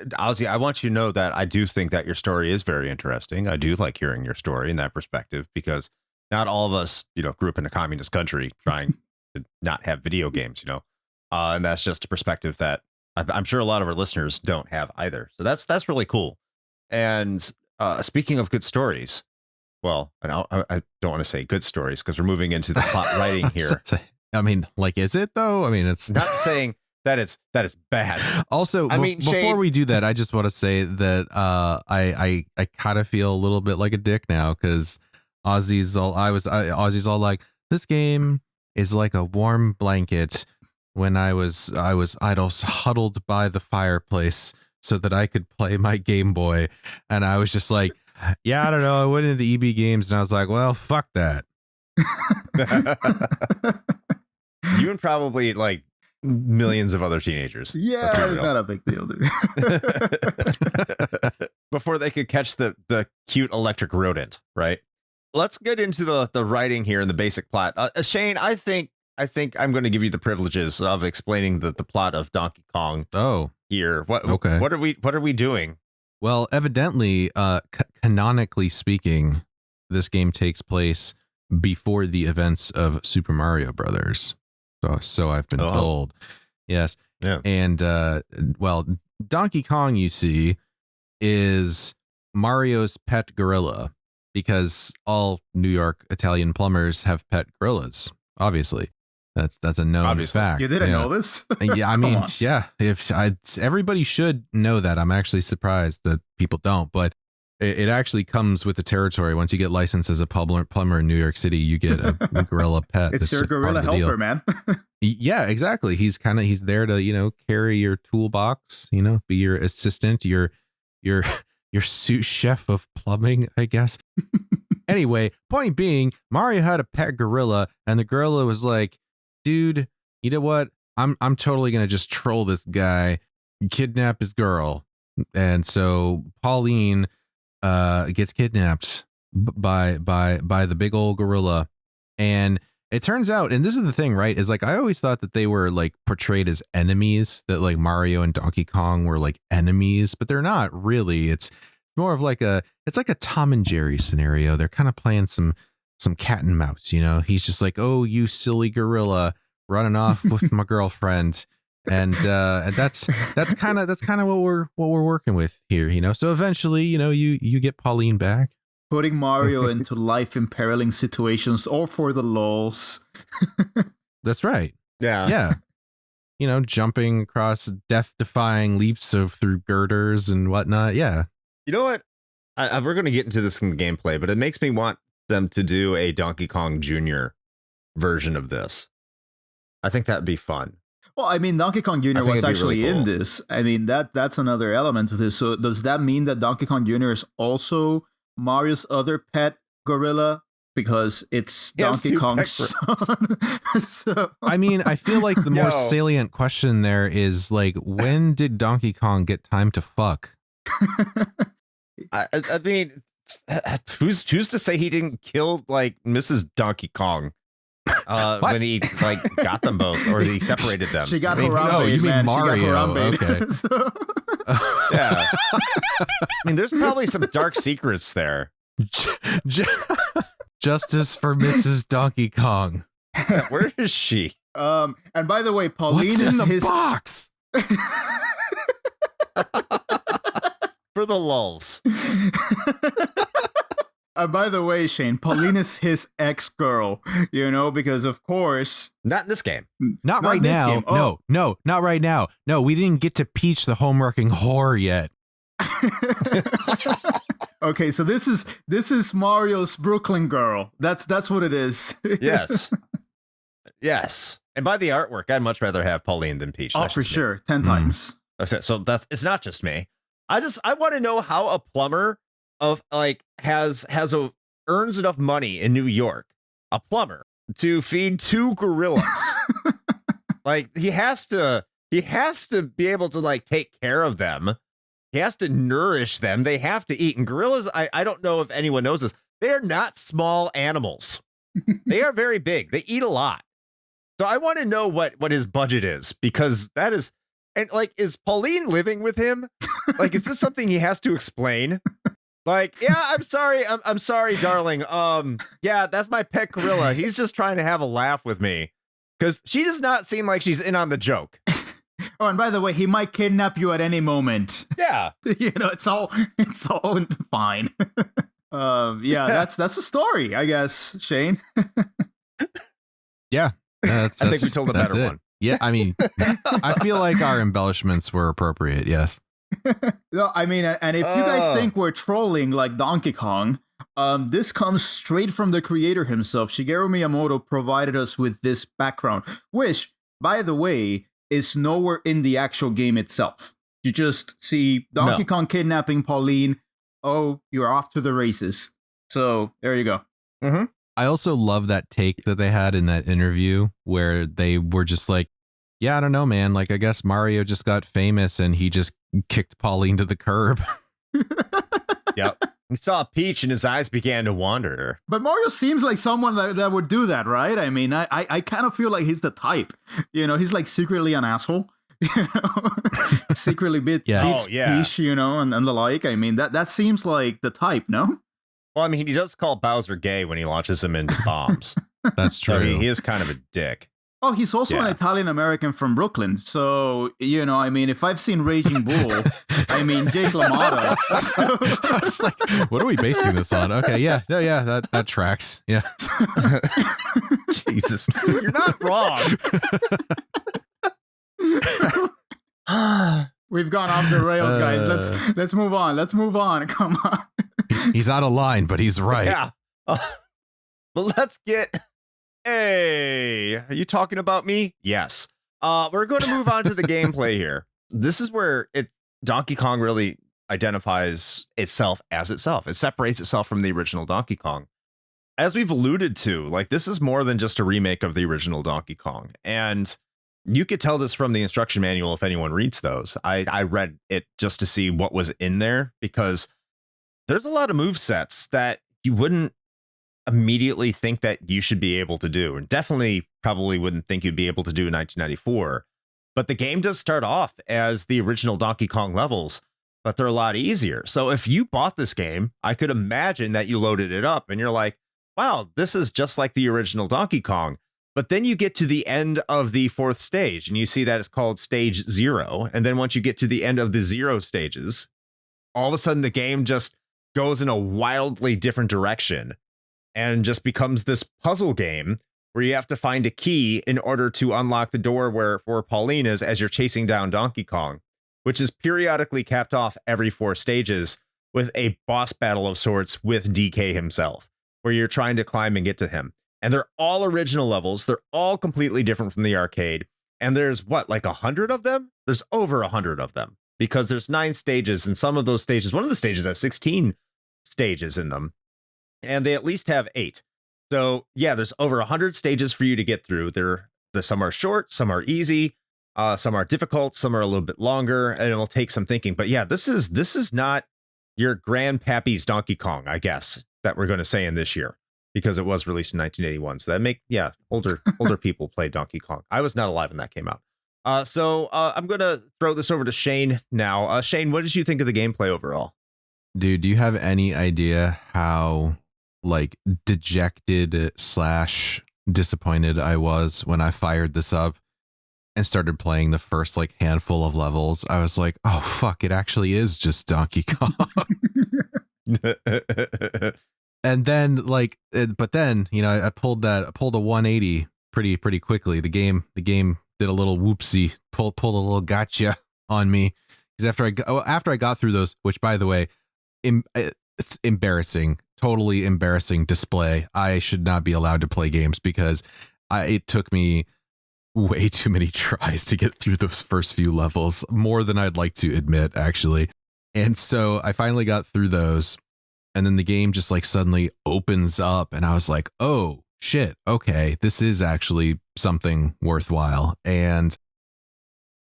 Ozzy, I want you to know that I do think that your story is very interesting. I do like hearing your story in that perspective, because not all of us, grew up in a communist country trying to not have video games, and that's just a perspective that I'm sure a lot of our listeners don't have either. So that's really cool. And speaking of good stories, well, and I don't want to say good stories because we're moving into the plot writing here. I mean, like, is it though? I mean, it's not saying that is bad. Also, before Shane, we do that, I just want to say that I kind of feel a little bit like a dick now because Ozzy's all like, this game is like a warm blanket when I was idle, huddled by the fireplace so that I could play my Game Boy, and I was just like, yeah, I don't know. I went into EB Games and I was like, well, fuck that. You and probably like millions of other teenagers. Yeah, not a big deal, dude. Before they could catch the cute electric rodent, right? Let's get into the writing here and the basic plot. Shane, I think I'm going to give you the privileges of explaining the plot of Donkey Kong. Oh, here. Okay. What are we doing? Well, evidently, canonically speaking, this game takes place before the events of Super Mario Brothers. So I've been told. Yes. Yeah. And well, Donkey Kong, you see, is Mario's pet gorilla, because all New York Italian plumbers have pet gorillas. Obviously, that's a known fact. You didn't know this? Yeah, I mean, yeah. Everybody should know that. I'm actually surprised that people don't, but it actually comes with the territory. Once you get licensed as a plumber in New York City, you get a gorilla pet. It's your gorilla helper, man. Yeah, exactly. He's there to, carry your toolbox, be your assistant, your sous chef of plumbing, I guess. Anyway, point being, Mario had a pet gorilla, and the gorilla was like, dude, you know what? I'm totally gonna just troll this guy, kidnap his girl. And so Pauline gets kidnapped by the big old gorilla. And it turns out, and this is the thing, right, is like I always thought that they were like portrayed as enemies, that like Mario and Donkey Kong were like enemies, but they're not really. It's more of like it's like a Tom and Jerry scenario. They're kind of playing some cat and mouse, He's just like, oh, you silly gorilla running off with my girlfriend. And that's kind of what we're working with here, So eventually, you get Pauline back. Putting Mario into life imperiling situations or for the lulz. That's right. Yeah. Yeah. Jumping across death-defying leaps through girders and whatnot. Yeah. You know what? We're going to get into this in the gameplay, but it makes me want them to do a Donkey Kong Jr. version of this. I think that'd be fun. Well, I mean, Donkey Kong Jr. was actually really cool in this. I mean, that's another element of this. So does that mean that Donkey Kong Jr. is also Mario's other pet gorilla? Because it's Donkey Kong's son. So. I mean, I feel like the more salient question there is like, when did Donkey Kong get time to fuck? I mean, who's to say he didn't kill like Mrs. Donkey Kong when he like got them both, or he separated them? She got Harambe. You mean Mario? Okay. Yeah. I mean, there's probably some dark secrets there. Justice for Mrs. Donkey Kong. Where is she? And by the way, Pauline What's is in the his box. For the lulz. And by the way, Shane, Pauline is his ex-girl, because of course. Not in this game. Not right now. Oh. No, not right now. No, we didn't get to Peach the home-wrecking whore yet. Okay, so this is Mario's Brooklyn girl. That's what it is. Yes. Yes. And by the artwork, I'd much rather have Pauline than Peach. Oh, for sure. 10 times. Okay, so it's not just me. I want to know how a plumber earns enough money in New York, a plumber, to feed 2 gorillas. Like he has to be able to like take care of them. He has to nourish them. They have to eat. And gorillas, I don't know if anyone knows this, they are not small animals. They are very big. They eat a lot. So I want to know what his budget is, because that is, and like, is Pauline living with him? Like, is this something he has to explain? Like, yeah, I'm sorry, darling. Yeah, that's my pet gorilla. He's just trying to have a laugh with me, because she does not seem like she's in on the joke. Oh, and by the way, he might kidnap you at any moment. Yeah. It's all fine. Yeah, that's the story, I guess, Shane. Yeah. I think we told a better one. Yeah, I mean, I feel like our embellishments were appropriate, yes. No, I mean, and if you guys think we're trolling like Donkey Kong, this comes straight from the creator himself. Shigeru Miyamoto provided us with this background, which, by the way, is nowhere in the actual game itself. You just see Donkey Kong kidnapping Pauline. Oh, you're off to the races. So there you go. Mm-hmm. I also love that take that they had in that interview where they were just like, yeah, I don't know, man. Like, I guess Mario just got famous and he just kicked Pauline to the curb. Yep. He saw Peach and his eyes began to wander. But Mario seems like someone that would do that, right? I mean, I kind of feel like he's the type. He's like secretly an asshole. Secretly beats yeah. Peach, and the like. I mean, that seems like the type, no? Well, I mean, he does call Bowser gay when he launches him into bombs. That's true. So he is kind of a dick. Oh, he's also an Italian American from Brooklyn. So, you know, I mean, if I've seen Raging Bull, I mean, Jake LaMotta. I was like, what are we basing this on? Okay, yeah, no, yeah, that tracks. Yeah. Jesus, you're not wrong. We've gone off the rails, guys. Let's move on. Let's move on. Come on. He's out of line, but he's right. Yeah. But let's get. Hey, are you talking about me? Yes. We're going to move on to the gameplay here. This is where Donkey Kong really identifies itself as itself. It separates itself from the original Donkey Kong. As we've alluded to, like, this is more than just a remake of the original Donkey Kong. And you could tell this from the instruction manual if anyone reads those. I read it just to see what was in there, because there's a lot of movesets that you wouldn't immediately think that you should be able to do, and definitely probably wouldn't think you'd be able to do in 1994. But the game does start off as the original Donkey Kong levels, but they're a lot easier. So if you bought this game, I could imagine that you loaded it up and you're like, wow, this is just like the original Donkey Kong. But then you get to the end of the 4th stage and you see that it's called stage 0. And then once you get to the end of the 0 stages, all of a sudden the game just goes in a wildly different direction and just becomes this puzzle game where you have to find a key in order to unlock the door where Pauline is as you're chasing down Donkey Kong, which is periodically capped off every 4 stages with a boss battle of sorts with DK himself, where you're trying to climb and get to him. And they're all original levels. They're all completely different from the arcade. And there's like 100 of them? There's over 100 of them, because there's 9 stages, and some of those stages, one of the stages has 16 stages in them. And they at least have 8. So yeah, there's over 100 stages for you to get through. Some are short, some are easy, some are difficult, some are a little bit longer, and it'll take some thinking. But yeah, this is not your grandpappy's Donkey Kong, I guess, that we're going to say in this year, because it was released in 1981. So that older people play Donkey Kong. I was not alive when that came out. So I'm going to throw this over to Shane now. Shane, what did you think of the gameplay overall? Dude, do you have any idea how like dejected / disappointed I was when I fired this up and started playing the first like handful of levels? I was like, oh fuck, it actually is just Donkey Kong. And then but then, you know, I pulled a 180 pretty quickly. The game did a little whoopsie, pulled a little gotcha on me, because after I got through those, which by the way, it's embarrassing, totally embarrassing display. I should not be allowed to play games because it took me way too many tries to get through those first few levels, more than I'd like to admit, actually. And so I finally got through those, and then the game just like suddenly opens up, and I was like, oh shit, okay, this is actually something worthwhile. And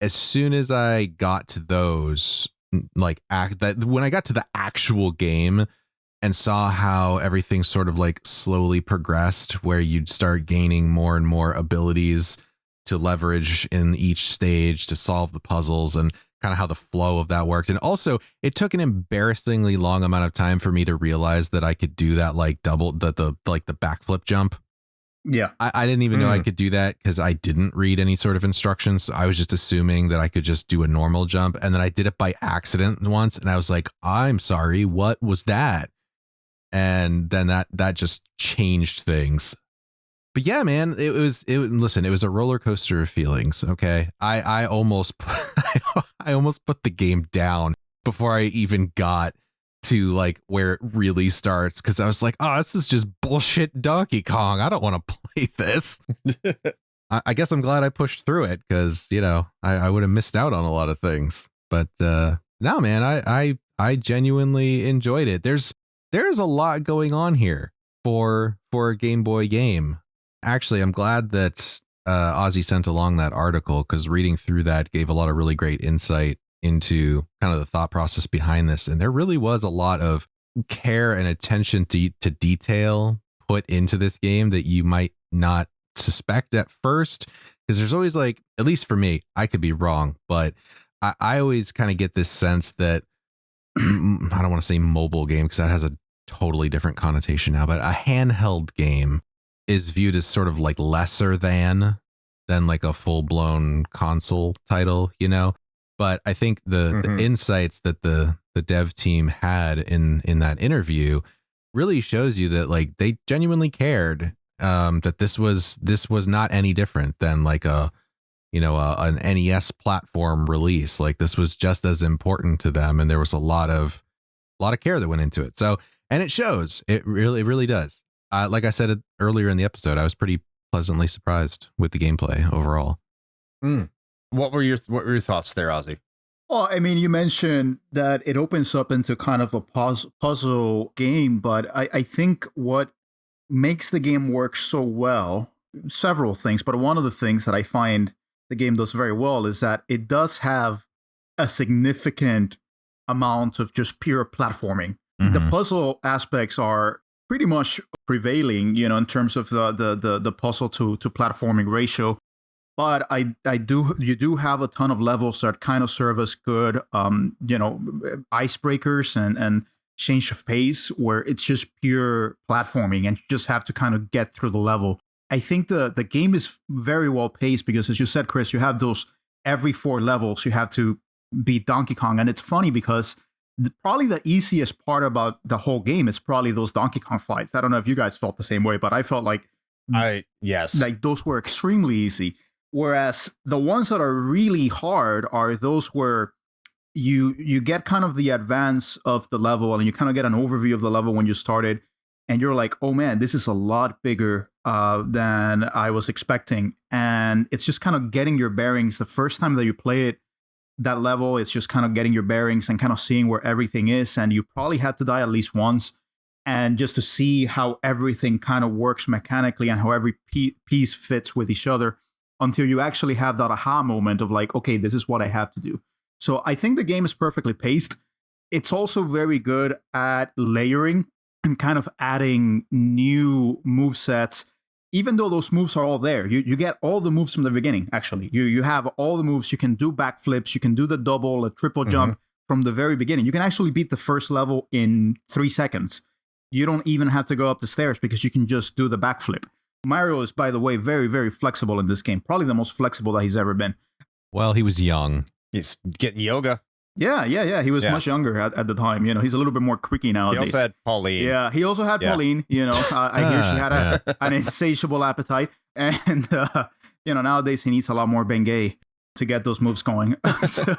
as soon as I got to those, like when I got to the actual game and saw how everything sort of like slowly progressed, where you'd start gaining more and more abilities to leverage in each stage to solve the puzzles, and kind of how the flow of that worked. And also it took an embarrassingly long amount of time for me to realize that I could do that, like the backflip jump. Yeah. I didn't even know I could do that because I didn't read any sort of instructions. I was just assuming that I could just do a normal jump. And then I did it by accident once, and I was like, I'm sorry, what was that? And then that just changed things. But yeah, man, it was a roller coaster of feelings. Okay. I almost put the game down before I even got to like where it really starts, because I was like, oh, this is just bullshit Donkey Kong. I don't want to play this. I guess I'm glad I pushed through it, because, you know, I would have missed out on a lot of things. But no, man, I genuinely enjoyed it. There's a lot going on here for a Game Boy game. Actually, I'm glad that Ozzy sent along that article, because reading through that gave a lot of really great insight into kind of the thought process behind this. And there really was a lot of care and attention to detail put into this game that you might not suspect at first, because there's always, like, at least for me, I could be wrong, but I always kind of get this sense that I don't want to say mobile game, because that has a totally different connotation now, but a handheld game is viewed as sort of like lesser than like a full blown console title, you know. But I think the insights that the dev team had in that interview really shows you that like they genuinely cared, that this was not any different than like an NES platform release. Like this was just as important to them, and there was a lot of care that went into it. So, and it shows. It really does. Like I said earlier in the episode, I was pretty pleasantly surprised with the gameplay overall. What were your thoughts there, Ozzy? Well, I mean, you mentioned that it opens up into kind of a puzzle game, but I think what makes the game work so well, several things, but one of the things that I find the game does very well is that it does have a significant amount of just pure platforming. The puzzle aspects are pretty much prevailing, in terms of the puzzle to platforming ratio. But you do have a ton of levels that kind of serve as good, icebreakers and change of pace, where it's just pure platforming and you just have to kind of get through the level. I think the game is very well paced because, as you said, Chris, you have those every 4 levels you have to beat Donkey Kong. And it's funny because probably the easiest part about the whole game is probably those Donkey Kong fights. I don't know if you guys felt the same way, but I felt like like those were extremely easy. Whereas the ones that are really hard are those where you get kind of the advance of the level and you kind of get an overview of the level when you started, and you're like, oh man, this is a lot bigger than I was expecting. And it's just kind of getting your bearings. The first time that you play it, that level, it's just kind of getting your bearings and kind of seeing where everything is. And you probably had to die at least once, and just to see how everything kind of works mechanically and how every piece fits with each other, until you actually have that aha moment of like, okay, this is what I have to do. So I think the game is perfectly paced. It's also very good at layering and kind of adding new movesets, even though those moves are all there. You get all the moves from the beginning, actually. You have all the moves. You can do backflips. You can do the double, a triple jump from the very beginning. You can actually beat the first level in 3 seconds. You don't even have to go up the stairs because you can just do the backflip. Mario is, by the way, very, very flexible in this game. Probably the most flexible that he's ever been. Well, he was young. He's getting yoga. Yeah. He was much younger at the time. He's a little bit more creaky nowadays. He also had Pauline. Yeah, he also had Pauline. I hear she had an insatiable appetite. And, nowadays he needs a lot more Bengay to get those moves going. So,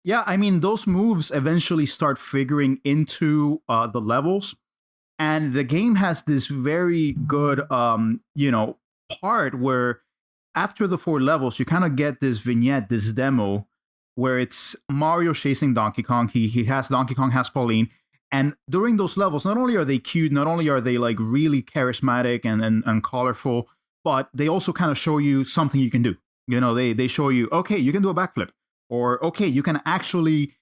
yeah, I mean, those moves eventually start figuring into the levels. And the game has this very good, part where after the 4 levels, you kind of get this vignette, this demo, where it's Mario chasing Donkey Kong. He has Donkey Kong, has Pauline. And during those levels, not only are they cute, not only are they like really charismatic and colorful, but they also kind of show you something you can do. They show you, okay, you can do a backflip. Or, okay, you can actually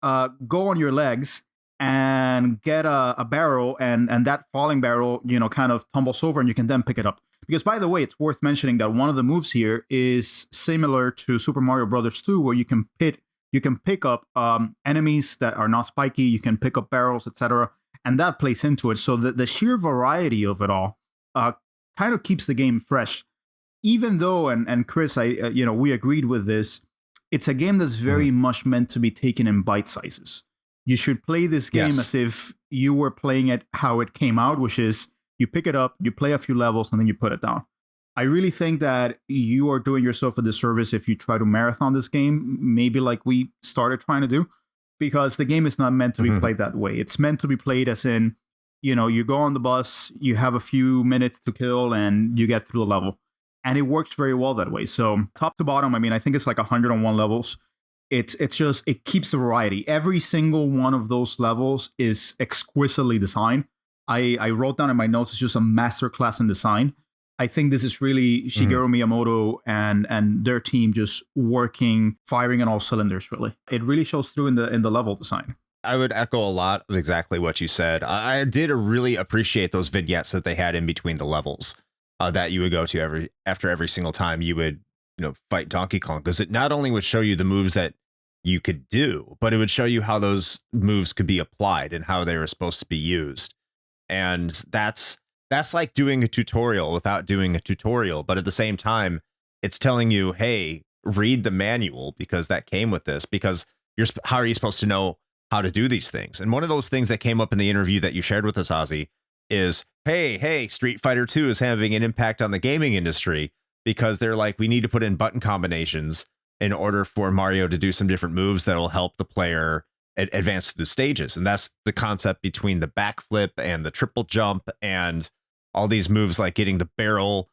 go on your legs and get a barrel, and that falling barrel, kind of tumbles over, and you can then pick it up. Because, by the way, it's worth mentioning that one of the moves here is similar to Super Mario Brothers 2, where you can pick up enemies that are not spiky, you can pick up barrels, etc., and that plays into it. So the sheer variety of it all kind of keeps the game fresh. Even though, and Chris, we agreed with this, it's a game that's very much meant to be taken in bite sizes. You should play this game as if you were playing it how it came out, which is you pick it up, you play a few levels, and then you put it down. I really think that you are doing yourself a disservice if you try to marathon this game, maybe like we started trying to do, because the game is not meant to be played that way. It's meant to be played as in, you go on the bus, you have a few minutes to kill, and you get through the level. And it works very well that way. So top to bottom, I mean, I think it's like 101 levels. It keeps the variety. Every single one of those levels is exquisitely designed. I wrote down in my notes, it's just a masterclass in design. I think this is really Shigeru Miyamoto and their team just firing on all cylinders, really. It really shows through in the level design. I would echo a lot of exactly what you said. I did really appreciate those vignettes that they had in between the levels that you would go to after every single time you would fight Donkey Kong, because it not only would show you the moves that you could do, but it would show you how those moves could be applied and how they were supposed to be used. And that's like doing a tutorial without doing a tutorial, but at the same time, it's telling you, hey, read the manual because that came with this, because how are you supposed to know how to do these things? And one of those things that came up in the interview that you shared with us, Ozzy, is, hey, Street Fighter 2 is having an impact on the gaming industry because they're like, we need to put in button combinations in order for Mario to do some different moves that will help the player advance through the stages. And that's the concept between the backflip and the triple jump and all these moves like getting the barrel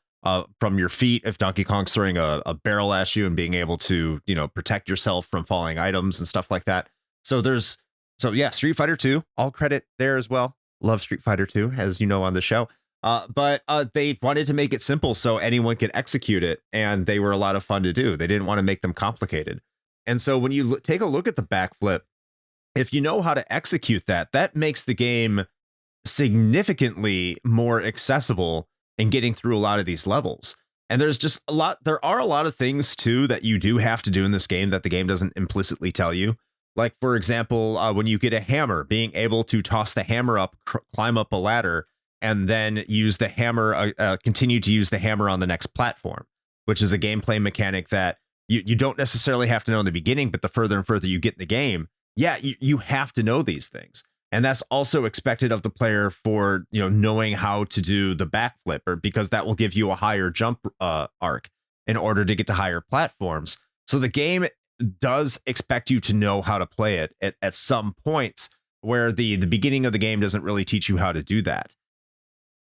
from your feet if Donkey Kong's throwing a barrel at you and being able to, protect yourself from falling items and stuff like that. So Street Fighter 2, all credit there as well. Love Street Fighter 2, as you know, on the show. But they wanted to make it simple so anyone could execute it, and they were a lot of fun to do. They didn't want to make them complicated. And so when you take a look at the backflip, if you know how to execute that makes the game significantly more accessible in getting through a lot of these levels. And there are a lot of things too that you do have to do in this game that the game doesn't implicitly tell you. Like, for example, when you get a hammer, being able to toss the hammer up, climb up a ladder, and then use the hammer, continue to use the hammer on the next platform, which is a gameplay mechanic that you don't necessarily have to know in the beginning, but the further and further you get in the game, you have to know these things. And that's also expected of the player for, knowing how to do the backflip, or because that will give you a higher jump arc in order to get to higher platforms. So the game does expect you to know how to play it at some points where the beginning of the game doesn't really teach you how to do that.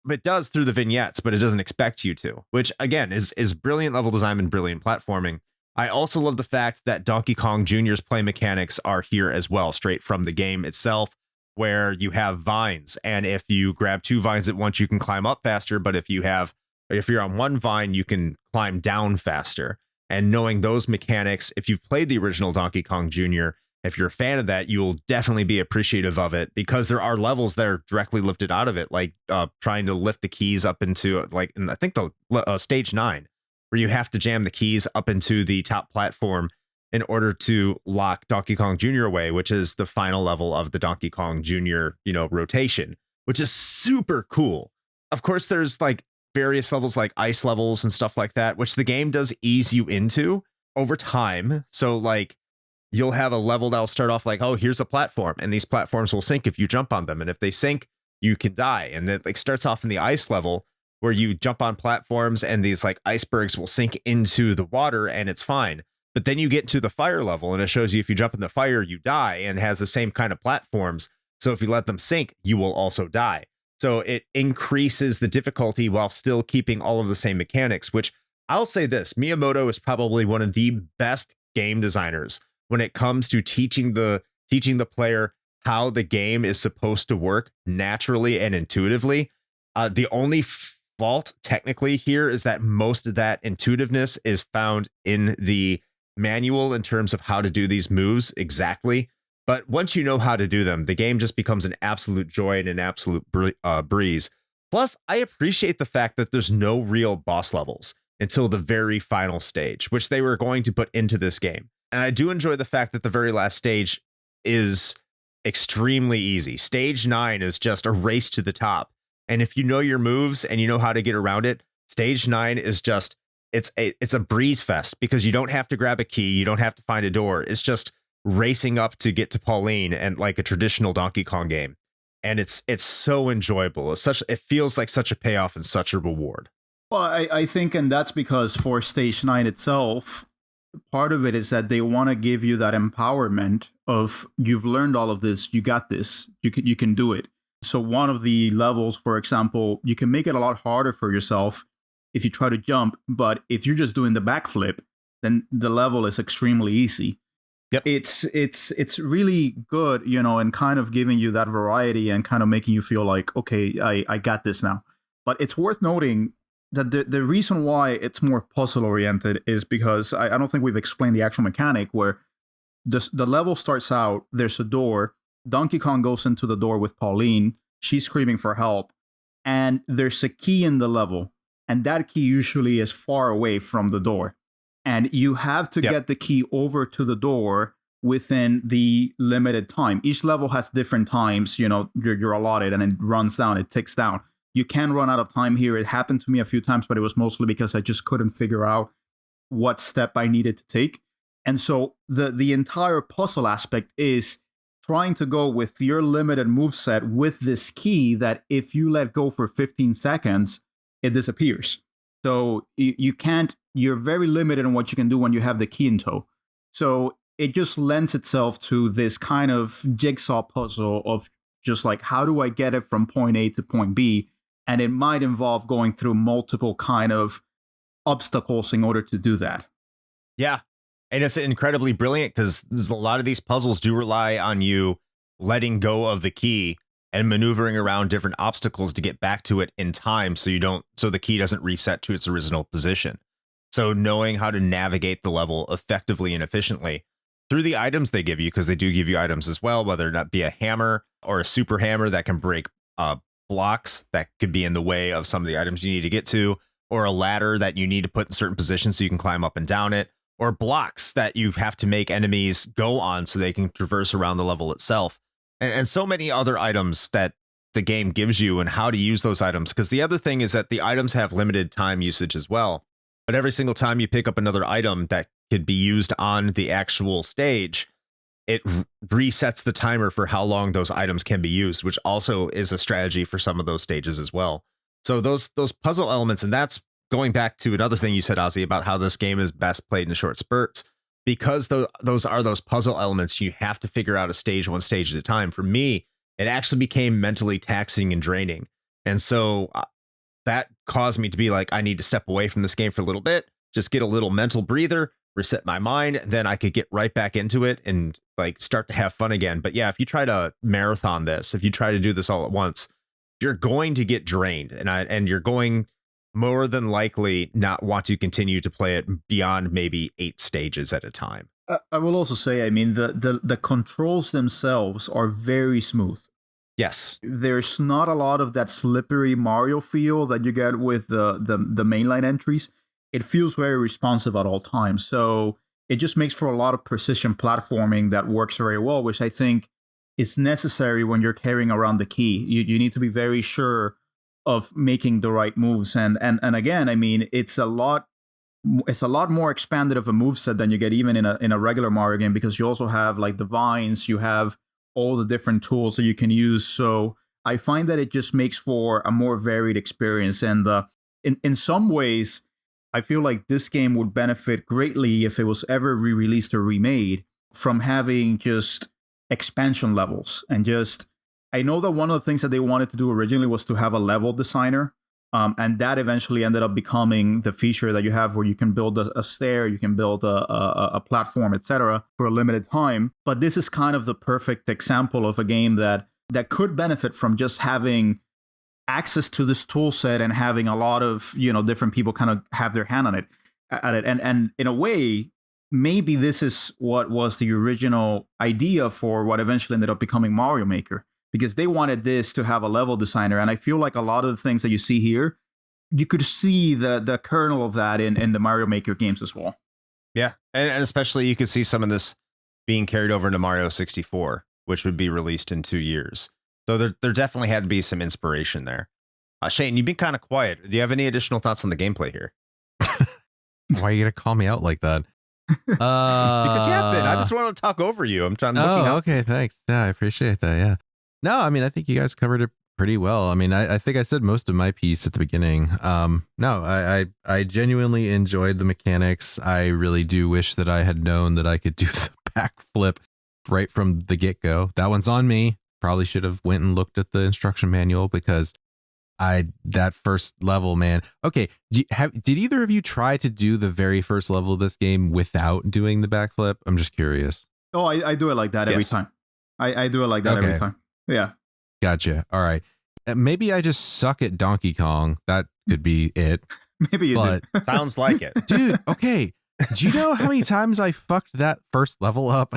But it does through the vignettes, but it doesn't expect you to, which again is brilliant level design and brilliant platforming. I also love the fact that Donkey Kong Jr.'s play mechanics are here as well, straight from the game itself, where you have vines. And if you grab 2 vines at once, you can climb up faster. But if you're on 1 vine, you can climb down faster. And knowing those mechanics, if you've played the original Donkey Kong Jr., if you're a fan of that, you will definitely be appreciative of it, because there are levels that are directly lifted out of it, like trying to lift the keys up into, I think the stage 9, where you have to jam the keys up into the top platform in order to lock Donkey Kong Jr. away, which is the final level of the Donkey Kong Jr., rotation, which is super cool. Of course, there's like various levels like ice levels and stuff like that, which the game does ease you into over time. So like you'll have a level that'll start off like, oh, here's a platform, and these platforms will sink if you jump on them. And if they sink, you can die. And it like starts off in the ice level where you jump on platforms and these like icebergs will sink into the water and it's fine. But then you get to the fire level and it shows you if you jump in the fire, you die, and has the same kind of platforms. So if you let them sink, you will also die. So it increases the difficulty while still keeping all of the same mechanics, which I'll say this, Miyamoto is probably one of the best game designers when it comes to teaching the player how the game is supposed to work naturally and intuitively. The only fault technically here is that most of that intuitiveness is found in the manual in terms of how to do these moves exactly. But once you know how to do them, the game just becomes an absolute joy and an absolute breeze. Plus, I appreciate the fact that there's no real boss levels until the very final stage, which they were going to put into this game. And I do enjoy the fact that the very last stage is extremely easy. Stage 9 is just a race to the top. And if you know your moves and you know how to get around it, stage 9 is just, it's a breeze fest, because you don't have to grab a key. You don't have to find a door. It's just racing up to get to Pauline, and like a traditional Donkey Kong game. And it's so enjoyable. It feels like such a payoff and such a reward. Well, I think, and that's because for stage 9 itself, part of it is that they want to give you that empowerment of, you've learned all of this, you got this, you can do it. So one of the levels, for example, you can make it a lot harder for yourself if you try to jump, but if you're just doing the backflip, then the level is extremely easy. Yep. It's really good, and kind of giving you that variety and kind of making you feel like, okay, I got this now. But it's worth noting that the reason why it's more puzzle oriented is because I don't think we've explained the actual mechanic, where the level starts out, there's a door, Donkey Kong goes into the door with Pauline, she's screaming for help, and there's a key in the level, and that key usually is far away from the door. And you have to get the key over to the door within the limited time. Each level has different times, you're allotted, and it runs down, it ticks down. You can run out of time here. It happened to me a few times, but it was mostly because I just couldn't figure out what step I needed to take. And so the entire puzzle aspect is trying to go with your limited moveset with this key that if you let go for 15 seconds, it disappears. So you're very limited in what you can do when you have the key in tow. So it just lends itself to this kind of jigsaw puzzle of just like, how do I get it from point A to point B? And it might involve going through multiple kind of obstacles in order to do that. Yeah. And it's incredibly brilliant because a lot of these puzzles do rely on you letting go of the key and maneuvering around different obstacles to get back to it in time so the key doesn't reset to its original position. So knowing how to navigate the level effectively and efficiently through the items they give you, because they do give you items as well, whether it not be a hammer or a super hammer that can break blocks that could be in the way of some of the items you need to get to, or a ladder that you need to put in certain positions so you can climb up and down it, or blocks that you have to make enemies go on so they can traverse around the level itself. And so many other items that the game gives you and how to use those items. Because the other thing is that the items have limited time usage as well. But every single time you pick up another item that could be used on the actual stage, it resets the timer for how long those items can be used, which also is a strategy for some of those stages as well. So those puzzle elements, and that's going back to another thing you said, Ozzy, about how this game is best played in short spurts. Because those are those puzzle elements, you have to figure out one stage at a time. For me, it actually became mentally taxing and draining. And so that caused me to be like, I need to step away from this game for a little bit, just get a little mental breather, reset my mind, then I could get right back into it and like start to have fun again. But yeah, if you try to marathon this, if you try to do this all at once, you're going to get drained, and you're going more than likely not want to continue to play it beyond maybe 8 stages at a time. I will also say, I mean, the controls themselves are very smooth. Yes. There's not a lot of that slippery Mario feel that you get with the mainline entries. It feels very responsive at all times. So it just makes for a lot of precision platforming that works very well, which I think is necessary when you're carrying around the key. You need to be very sure of making the right moves. And again, I mean, it's a lot more expanded of a moveset than you get even in a regular Mario game, because you also have like the vines, you have all the different tools that you can use. So I find that it just makes for a more varied experience. And in some ways, I feel like this game would benefit greatly if it was ever re-released or remade from having just expansion levels. And just, I know that one of the things that they wanted to do originally was to have a level designer. And that eventually ended up becoming the feature that you have where you can build a stair, you can build a platform, etc. for a limited time. But this is kind of the perfect example of a game that could benefit from just having access to this tool set and having a lot of, different people kind of have their hand on it at it. And in a way, maybe this is what was the original idea for what eventually ended up becoming Mario Maker, because they wanted this to have a level designer. And I feel like a lot of the things that you see here, you could see the kernel of that in the Mario Maker games as well. Yeah. And especially you could see some of this being carried over into Mario 64, which would be released in 2 years. So there definitely had to be some inspiration there. Shane, you've been kind of quiet. Do you have any additional thoughts on the gameplay here? Why are you going to call me out like that? Because you have been. I just want to talk over you. I'm trying to look. Okay, thanks. Yeah, I appreciate that. Yeah. No, I mean, I think you guys covered it pretty well. I mean, I think I said most of my piece at the beginning. No, I genuinely enjoyed the mechanics. I really do wish that I had known that I could do the backflip right from the get-go. That one's on me. Probably should have went and looked at the instruction manual, because that first level, man. Okay, did either of you try to do the very first level of this game without doing the backflip? I'm just curious. Oh, I do it like that every time. I do it like that every time. Yeah. Gotcha. All right. Maybe I just suck at Donkey Kong. That could be it. Maybe you do. Sounds like it. Dude, okay. Do you know how many times I fucked that first level up?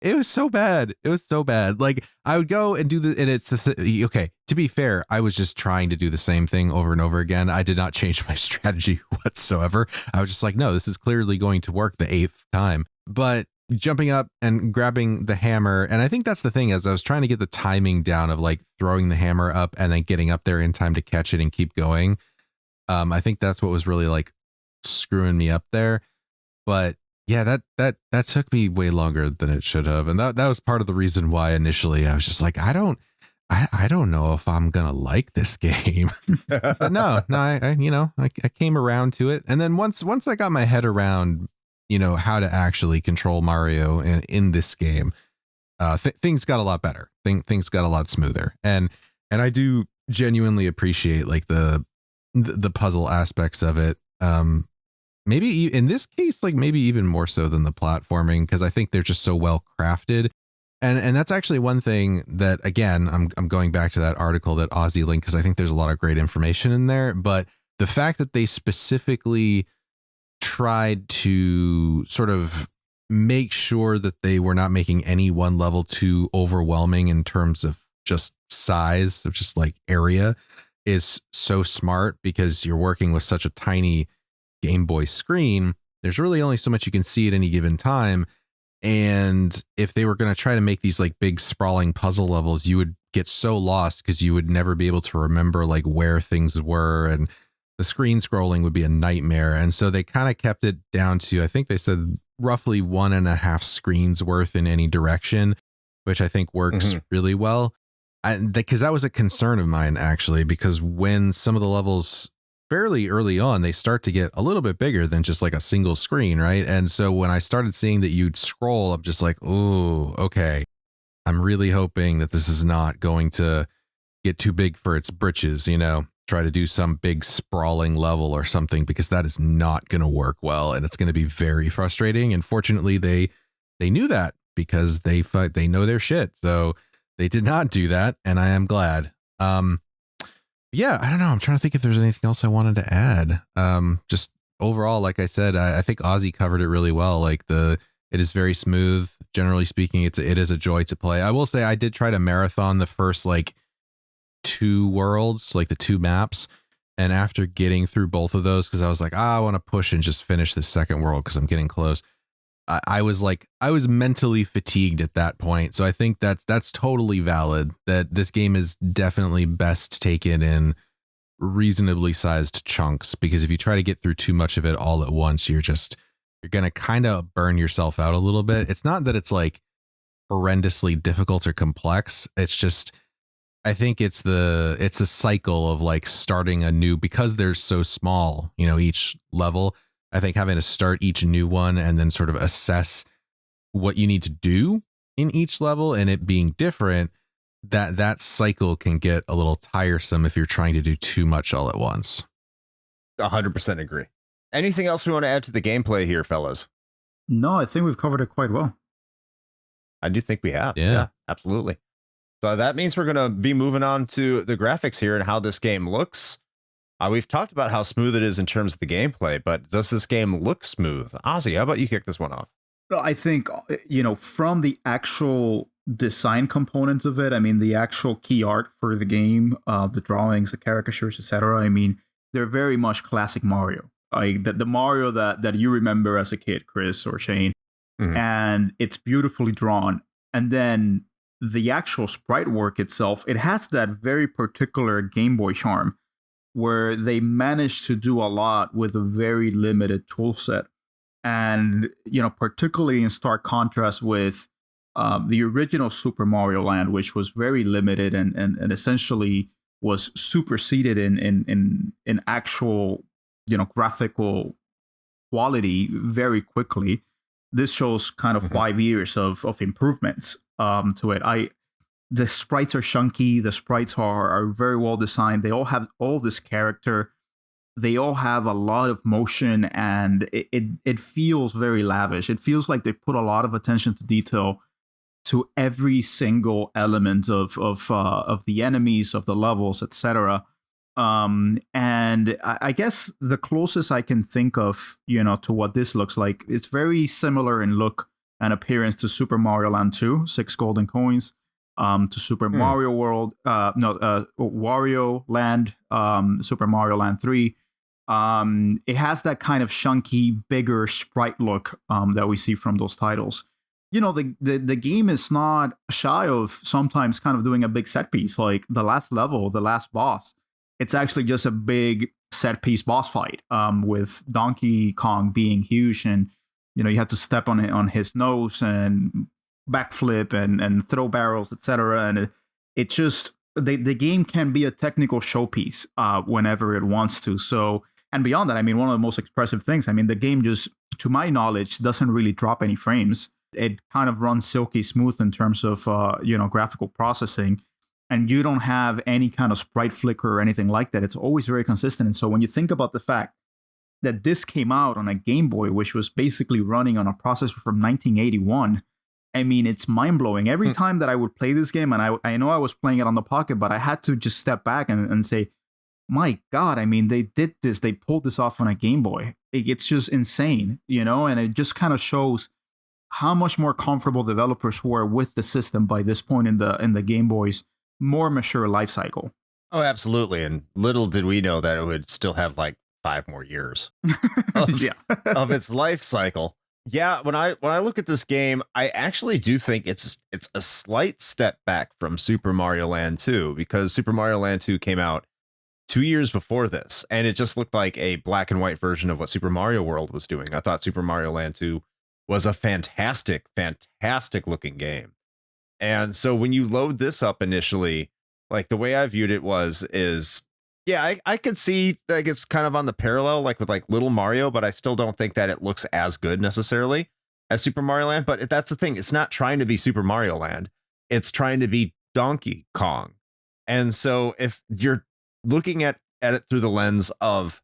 It was so bad. It was so bad. Like I would go and do and it's okay. To be fair, I was just trying to do the same thing over and over again. I did not change my strategy whatsoever. I was just like, no, this is clearly going to work the 8th time. But jumping up and grabbing the hammer, and I think that's the thing, is I was trying to get the timing down of like throwing the hammer up and then getting up there in time to catch it and keep going. I think that's what was really like screwing me up there. But yeah, that took me way longer than it should have. And that was part of the reason why initially I was just like, I don't know if I'm going to like this game. But no, I came around to it. And then once I got my head around, how to actually control Mario in this game, things got a lot better. Things got a lot smoother. And I do genuinely appreciate like the puzzle aspects of it. Maybe in this case, like maybe even more so than the platforming, because I think they're just so well crafted. And that's actually one thing that, again, I'm going back to that article that Ozzy linked, because I think there's a lot of great information in there. But the fact that they specifically tried to sort of make sure that they were not making any one level too overwhelming in terms of just size, of just like area, is so smart, because you're working with such a tiny Game Boy screen. There's really only so much you can see at any given time. And if they were going to try to make these like big sprawling puzzle levels, you would get so lost because you would never be able to remember like where things were, and the screen scrolling would be a nightmare. And so they kind of kept it down to, I think they said roughly 1.5 screens worth in any direction, which I think works really well. Because that was a concern of mine, actually, because when some of the levels fairly early on, they start to get a little bit bigger than just like a single screen, right? And so when I started seeing that you'd scroll, I'm just like, oh, okay. I'm really hoping that this is not going to get too big for its britches, try to do some big sprawling level or something, because that is not going to work well, and it's going to be very frustrating. And fortunately, they knew that, because they know their shit. So they did not do that, and I am glad. Yeah, I don't know. I'm trying to think if there's anything else I wanted to add. Just overall, like I said, I think Ozzy covered it really well. Like it is very smooth. Generally speaking, it is a joy to play. I will say I did try to marathon the first like 2 worlds, like the 2 maps. And after getting through both of those, because I was like, I want to push and just finish the second world because I'm getting close. I was mentally fatigued at that point. So I think that's totally valid, that this game is definitely best taken in reasonably sized chunks, because if you try to get through too much of it all at once, you're going to kind of burn yourself out a little bit. It's not that it's like horrendously difficult or complex. It's just, I think it's a cycle of like starting a new, because they're so small, each level. I think having to start each new one and then sort of assess what you need to do in each level, and it being different, that cycle can get a little tiresome if you're trying to do too much all at once. 100% agree. Anything else we want to add to the gameplay here, fellas? No, I think we've covered it quite well. I do think we have. Yeah, absolutely. So that means we're going to be moving on to the graphics here and how this game looks. We've talked about how smooth it is in terms of the gameplay, but does this game look smooth? Ozzy, how about you kick this one off? I think, from the actual design component of it, I mean, the actual key art for the game, the drawings, the caricatures, etc. I mean, they're very much classic Mario. Like the Mario that you remember as a kid, Chris or Shane. And it's beautifully drawn. And then the actual sprite work itself, it has that very particular Game Boy charm, where they managed to do a lot with a very limited tool set. And, particularly in stark contrast with the original Super Mario Land, which was very limited and essentially was superseded in actual, graphical quality very quickly. This shows kind of 5 years of improvements to it. The sprites are chunky. The sprites are very well designed. They all have all this character. They all have a lot of motion, and it feels very lavish. It feels like they put a lot of attention to detail to every single element of the enemies, of the levels, etc. And I guess the closest I can think of, to what this looks like, it's very similar in look an appearance to Super Mario Land 2, 6 golden coins, to Super Mario World, Wario Land, Super Mario Land 3. It has that kind of chunky, bigger sprite look that we see from those titles. You know, the game is not shy of sometimes kind of doing a big set piece, like the last level, the last boss. It's actually just a big set piece boss fight with Donkey Kong being huge, and you know you have to step on his nose and backflip and throw barrels, etc. And it just the game can be a technical showpiece whenever it wants to. So, and beyond that, I mean, one of the most expressive things, I mean, the game just, to my knowledge, doesn't really drop any frames. It kind of runs silky smooth in terms of graphical processing, and you don't have any kind of sprite flicker or anything like that. It's always very consistent. And so when you think about the fact that this came out on a Game Boy, which was basically running on a processor from 1981, I mean, it's mind-blowing. Every time that I would play this game, and I know I was playing it on the Pocket, but I had to just step back and say, my God, I mean, they did this. They pulled this off on a Game Boy. It's just insane, you know? And it just kind of shows how much more comfortable developers were with the system by this point in the Game Boy's more mature life cycle. Oh, absolutely. And little did we know that it would still have like 5 more years of its life cycle. Yeah, when I look at this game, I actually do think it's a slight step back from Super Mario Land 2, because Super Mario Land 2 came out 2 years before this, and it just looked like a black and white version of what Super Mario World was doing. I thought Super Mario Land 2 was a fantastic looking game. And so when you load this up initially, like the way I viewed it is yeah, I could see like it's kind of on the parallel, like with like Little Mario, but I still don't think that it looks as good necessarily as Super Mario Land. But that's the thing. It's not trying to be Super Mario Land. It's trying to be Donkey Kong. And so if you're looking at it through the lens of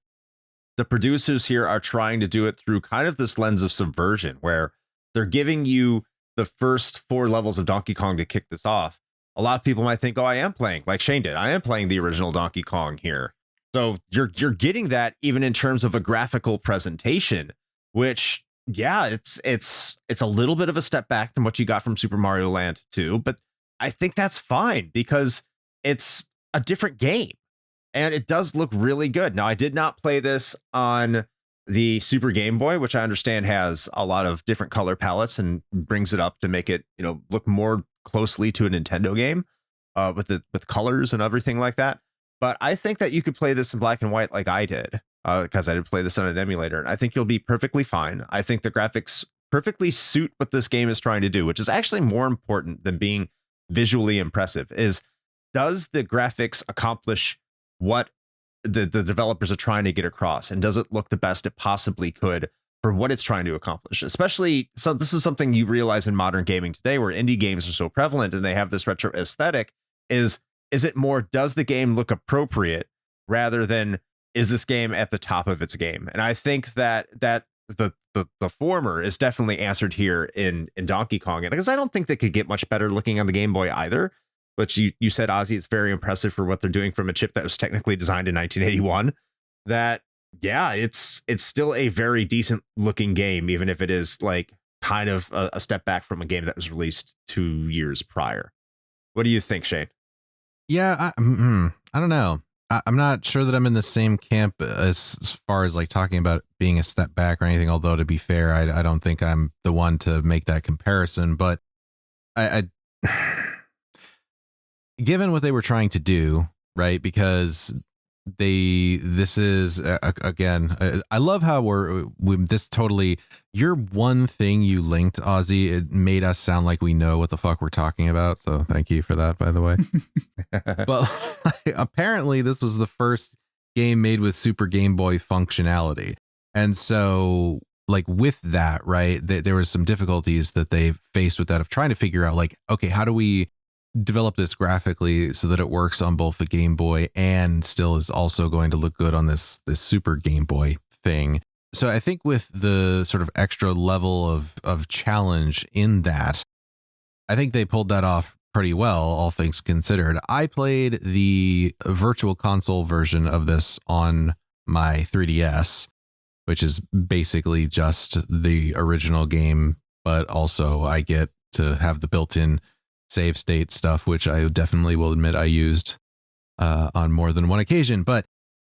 the producers here are trying to do it through kind of this lens of subversion, where they're giving you the first 4 levels of Donkey Kong to kick this off. A lot of people might think, oh, I am playing, like Shane did, I am playing the original Donkey Kong here. So you're getting that even in terms of a graphical presentation, which, yeah, it's a little bit of a step back from what you got from Super Mario Land 2, but I think that's fine because it's a different game and it does look really good. Now, I did not play this on the Super Game Boy, which I understand has a lot of different color palettes and brings it up to make it, look more closely to a Nintendo game with colors and everything like that. But I think that you could play this in black and white like I did, because I did play this on an emulator, and I think you'll be perfectly fine. I think the graphics perfectly suit what this game is trying to do, which is actually more important than being visually impressive. Does the graphics accomplish what the developers are trying to get across, and does it look the best it possibly could for what it's trying to accomplish? Especially, so this is something you realize in modern gaming today, where indie games are so prevalent and they have this retro aesthetic. Is it more, does the game look appropriate rather than is this game at the top of its game? And I think that the former is definitely answered here in Donkey Kong, and because I don't think they could get much better looking on the Game Boy either. But you said, Ozzy, it's very impressive for what they're doing from a chip that was technically designed in 1981. That, yeah, it's still a very decent looking game, even if it is like kind of a step back from a game that was released 2 years prior. What do you think, Shane? Yeah, I don't know. I'm not sure that I'm in the same camp as far as like talking about being a step back or anything. Although, to be fair, I don't think I'm the one to make that comparison. But I given what they were trying to do, right? Because this is again, I love how we this totally, your one thing you linked, Ozzy, it made us sound like we know what the fuck we're talking about. So thank you for that, by the way. But apparently this was the first game made with Super Game Boy functionality. And so like with that, right, there was some difficulties that they faced with that of trying to figure out like, okay, how do we develop this graphically so that it works on both the Game Boy and still is also going to look good on this Super Game Boy thing. So I think with the sort of extra level of challenge in that, I think they pulled that off pretty well, all things considered. I played the virtual console version of this on my 3DS, which is basically just the original game but also I get to have the built-in save state stuff, which I definitely will admit I used on more than one occasion. But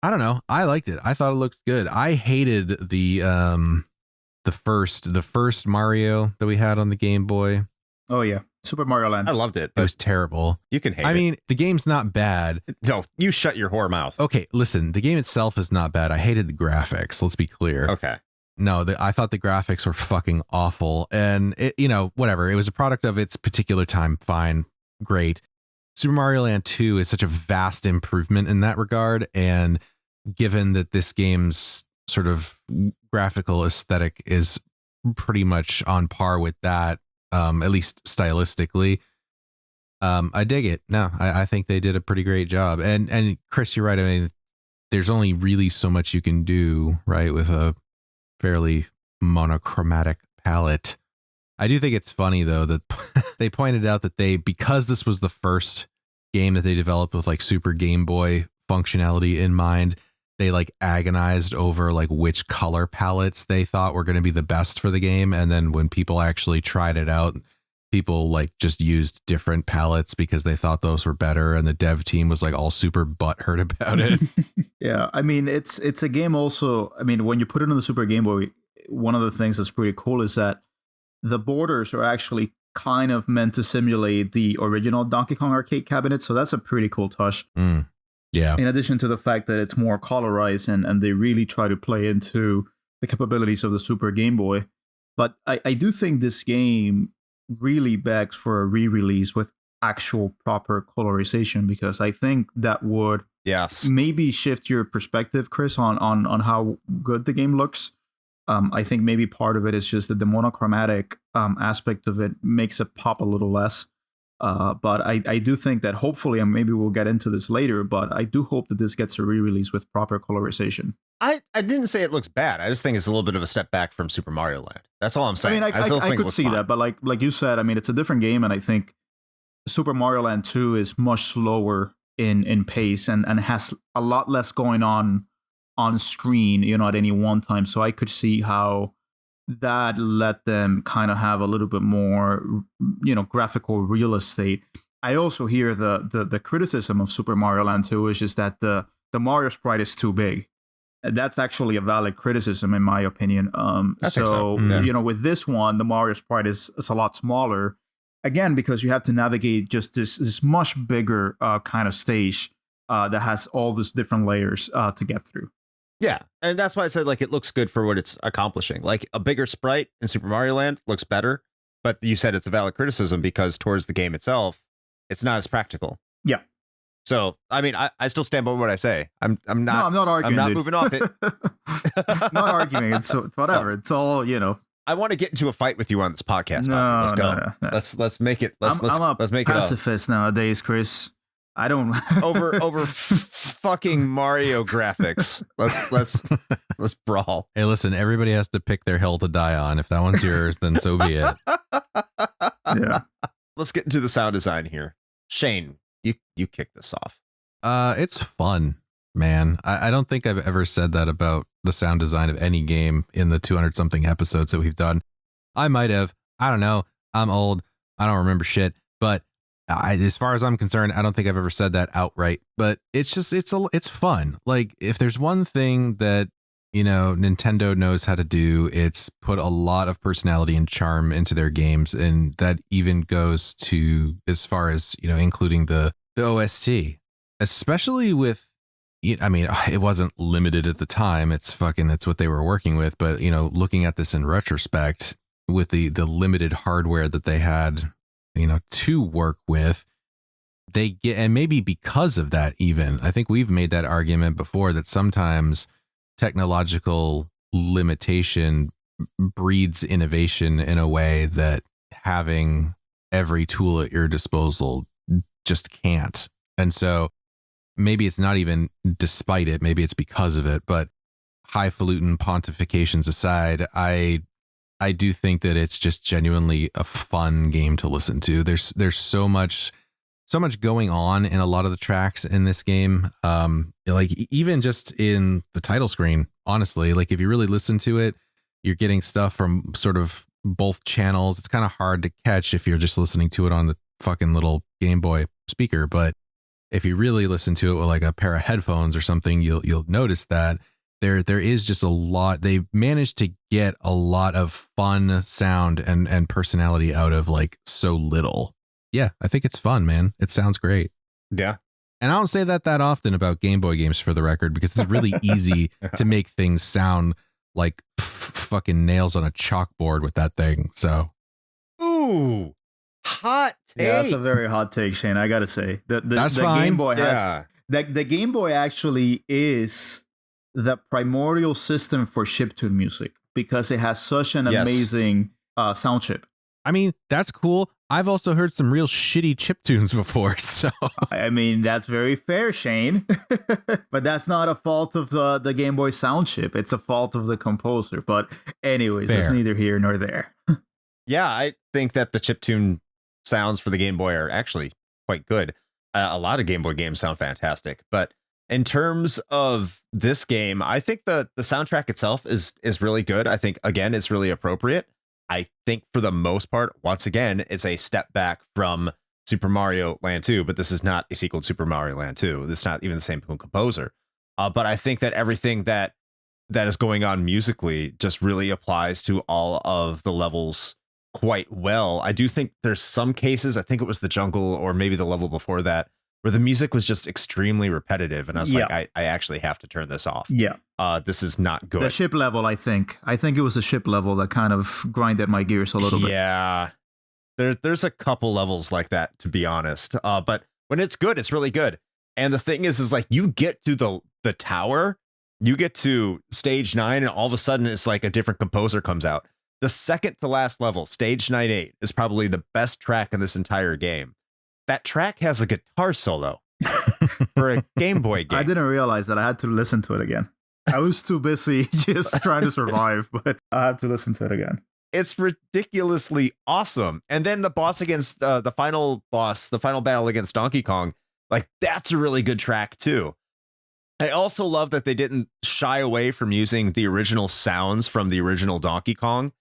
I don't know. I liked it. I thought it looked good. I hated the first Mario that we had on the Game Boy. Oh yeah, Super Mario Land. I loved it. It was terrible. You can hate it. I mean, the game's not bad. No, you shut your whore mouth. Okay, listen, the game itself is not bad. I hated the graphics. Let's be clear. Okay. No, I thought the graphics were fucking awful. And, whatever. It was a product of its particular time. Fine. Great. Super Mario Land 2 is such a vast improvement in that regard. And given that this game's sort of graphical aesthetic is pretty much on par with that, at least stylistically, I dig it. No, I think they did a pretty great job. And Chris, you're right. I mean, there's only really so much you can do, right, with a fairly monochromatic palette. I do think it's funny though that they pointed out that because this was the first game that they developed with like Super Game Boy functionality in mind, they like agonized over like which color palettes they thought were going to be the best for the game. And then when people actually tried it out, people like just used different palettes because they thought those were better. And the dev team was like all super butthurt about it. Yeah, I mean, it's a game also. I mean, when you put it on the Super Game Boy, one of the things that's pretty cool is that the borders are actually kind of meant to simulate the original Donkey Kong arcade cabinet. So that's a pretty cool touch. Yeah. In addition to the fact that it's more colorized and they really try to play into the capabilities of the Super Game Boy. But I do think this game really begs for a re-release with actual proper colorization, because I think that would maybe shift your perspective, Chris, on how good the game looks. I think maybe part of it is just that the monochromatic aspect of it makes it pop a little less. But I do think that hopefully, and maybe we'll get into this later, but I do hope that this gets a re-release with proper colorization. I didn't say it looks bad. I just think it's a little bit of a step back from Super Mario Land. That's all I'm saying. I mean, I could see that, but like you said, I mean, it's a different game, and I think Super Mario Land 2 is much slower in pace and has a lot less going on screen, at any one time. So I could see how that let them kind of have a little bit more, graphical real estate. I also hear the criticism of Super Mario Land 2 is just that the Mario sprite is too big. That's actually a valid criticism, in my opinion. I think so. With this one, the Mario sprite is a lot smaller. Again, because you have to navigate just this much bigger kind of stage that has all these different layers to get through. Yeah, and that's why I said, like, it looks good for what it's accomplishing. Like, a bigger sprite in Super Mario Land looks better, but you said it's a valid criticism because towards the game itself, it's not as practical. Yeah. So, I mean, I still stand by what I say. I'm not. No, I'm not arguing. I'm not moving off it. Not arguing. It's whatever. No. It's all, I want to get into a fight with you on this podcast. Let's go. No. Let's make it. Let's make it. I'm a pacifist nowadays, Chris. I don't over fucking Mario graphics. Let's brawl. Hey, listen, everybody has to pick their hill to die on. If that one's yours, then so be it. Yeah. Let's get into the sound design here. Shane, you kick this off. It's fun, man. I don't think I've ever said that about the sound design of any game in the 200 something episodes that we've done. I might have. I don't know. I'm old. I don't remember shit. But as far as I'm concerned, I don't think I've ever said that outright. But it's just it's fun. Like, if there's one thing that Nintendo knows how to do, it's put a lot of personality and charm into their games, and that even goes to as far as including the OST, especially with. I mean, it wasn't limited at the time. It's what they were working with. But looking at this in retrospect, with the limited hardware that they had, to work with, they get, and maybe because of that, even I think we've made that argument before, that sometimes technological limitation breeds innovation in a way that having every tool at your disposal just can't. And so maybe it's not even despite it, maybe it's because of it, but highfalutin pontifications aside, I do think that it's just genuinely a fun game to listen to. There's so much going on in a lot of the tracks in this game. Like even just in the title screen, honestly, like if you really listen to it, you're getting stuff from sort of both channels. It's kind of hard to catch if you're just listening to it on the fucking little Game Boy speaker, but if you really listen to it with like a pair of headphones or something, you'll notice that there is just a lot. They've managed to get a lot of fun sound and personality out of like so little. Yeah, I think it's fun, man. It sounds great. Yeah. And I don't say that often about Game Boy games, for the record, because it's really easy to make things sound like fucking nails on a chalkboard with that thing. So, Ooh, hot take. Yeah, that's a very hot take, Shane. I gotta say That's the fine. Game Boy has Yeah. the Game Boy actually is the primordial system for chiptune music because it has such an Yes. amazing sound chip. I mean, that's cool. I've also heard some real shitty chiptunes before, so I mean, that's very fair, Shane. But that's not a fault of the Game Boy sound chip. It's a fault of the composer. But anyways, that's Fair. neither here nor there. Yeah, I think that the chiptune sounds for the Game Boy are actually quite good. A lot of Game Boy games sound fantastic, but in terms of this game, I think the soundtrack itself is really good. I think, again, it's really appropriate. I think for the most part, once again, it's a step back from Super Mario Land 2, but this is not a sequel to Super Mario Land 2. It's not even the same composer. But I think that everything that is going on musically just really applies to all of the levels quite well. I do think there's some cases, I think it was the jungle or maybe the level before that, where the music was just extremely repetitive. And I was like, I actually have to turn this off. Yeah. This is not good. The ship level, I think it was the ship level that kind of grinded my gears a little bit. Yeah. There's a couple levels like that, to be honest. But when it's good, it's really good. And the thing is like you get to the tower, you get to stage 9, and all of a sudden it's like a different composer comes out. The second to last level, stage 9-8, is probably the best track in this entire game. That track has a guitar solo for a Game Boy game. I didn't realize that. I had to listen to it again. I was too busy just trying to survive, but I had to listen to it again. It's ridiculously awesome. And then the boss against the final battle against Donkey Kong, like that's a really good track too. I also love that they didn't shy away from using the original sounds from the original Donkey Kong,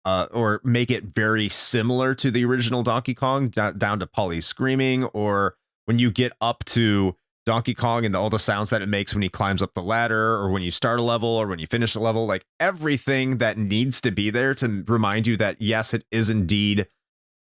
or make it very similar to the original Donkey Kong, down to Polly screaming, or when you get up to Donkey Kong and all the sounds that it makes when he climbs up the ladder, or when you start a level, or when you finish a level, like everything that needs to be there to remind you that yes, it is indeed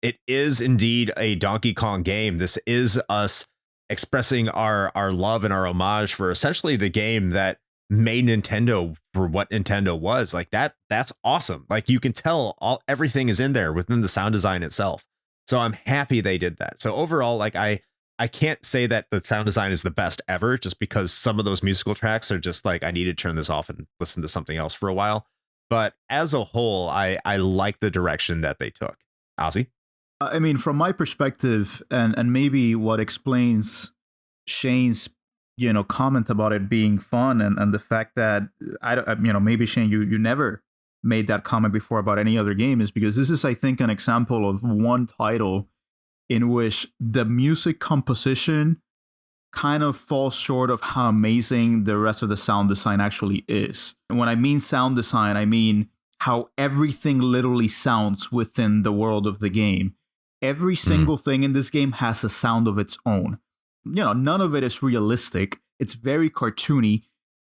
a Donkey Kong game. This is us expressing our love and our homage for essentially the game that made Nintendo for what Nintendo was. Like that's awesome. Like you can tell everything is in there within the sound design itself. So I'm happy they did that. So overall, like I can't say that the sound design is the best ever, just because some of those musical tracks are just like, I need to turn this off and listen to something else for a while. But as a whole, I like the direction that they took. Ozzy? I mean, from my perspective, and maybe what explains Shane's, comment about it being fun, and the fact that maybe Shane, you never made that comment before about any other game, is because this is, I think, an example of one title in which the music composition kind of falls short of how amazing the rest of the sound design actually is. And when I mean sound design, I mean how everything literally sounds within the world of the game. Every single thing in this game has a sound of its own. None of it is realistic. It's very cartoony,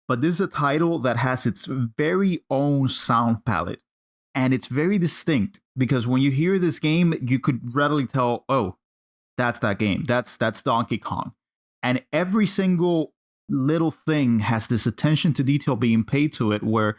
but this is a title that has its very own sound palette. And it's very distinct because when you hear this game, you could readily tell, oh, that's that game. That's Donkey Kong. And every single little thing has this attention to detail being paid to it, where,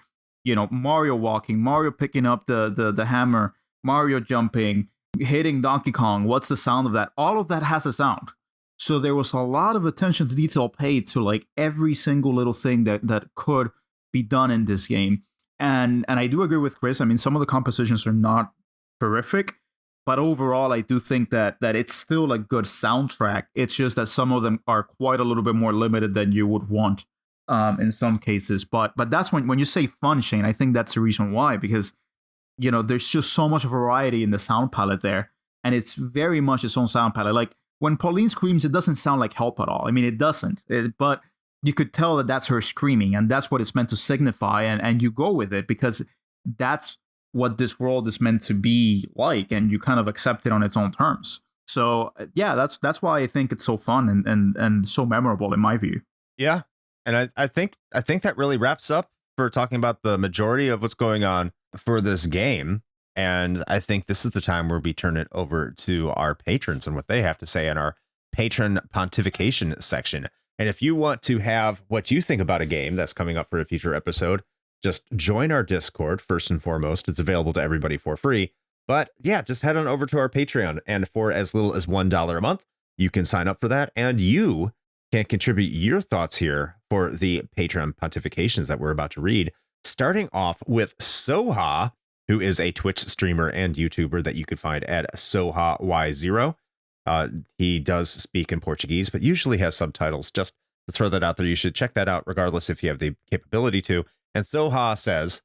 Mario walking, Mario picking up the hammer, Mario jumping, hitting Donkey Kong. What's the sound of that? All of that has a sound. So there was a lot of attention to detail paid to like every single little thing that could be done in this game. And I do agree with Chris. I mean, some of the compositions are not horrific, but overall, I do think that it's still a good soundtrack. It's just that some of them are quite a little bit more limited than you would want in some cases. But that's when you say fun, Shane, I think that's the reason why, because, there's just so much variety in the sound palette there. And it's very much its own sound palette. Like when Pauline screams, it doesn't sound like help at all. I mean, it doesn't. But you could tell that that's her screaming, and that's what it's meant to signify, and you go with it because that's what this world is meant to be like, and you kind of accept it on its own terms. So yeah, that's why I think it's so fun and so memorable in my view. Yeah. And I think that really wraps up for talking about the majority of what's going on for this game. And I think this is the time where we turn it over to our patrons and what they have to say in our patron pontification section. And if you want to have what you think about a game that's coming up for a future episode, just join our Discord first and foremost. It's available to everybody for free. But yeah, just head on over to our Patreon. And for as little as $1 a month, you can sign up for that. And you can contribute your thoughts here for the Patreon pontifications that we're about to read. Starting off with Soha, who is a Twitch streamer and YouTuber that you could find at SohaY0. He does speak in Portuguese, but usually has subtitles. Just to throw that out there, you should check that out regardless if you have the capability to. And Soha says,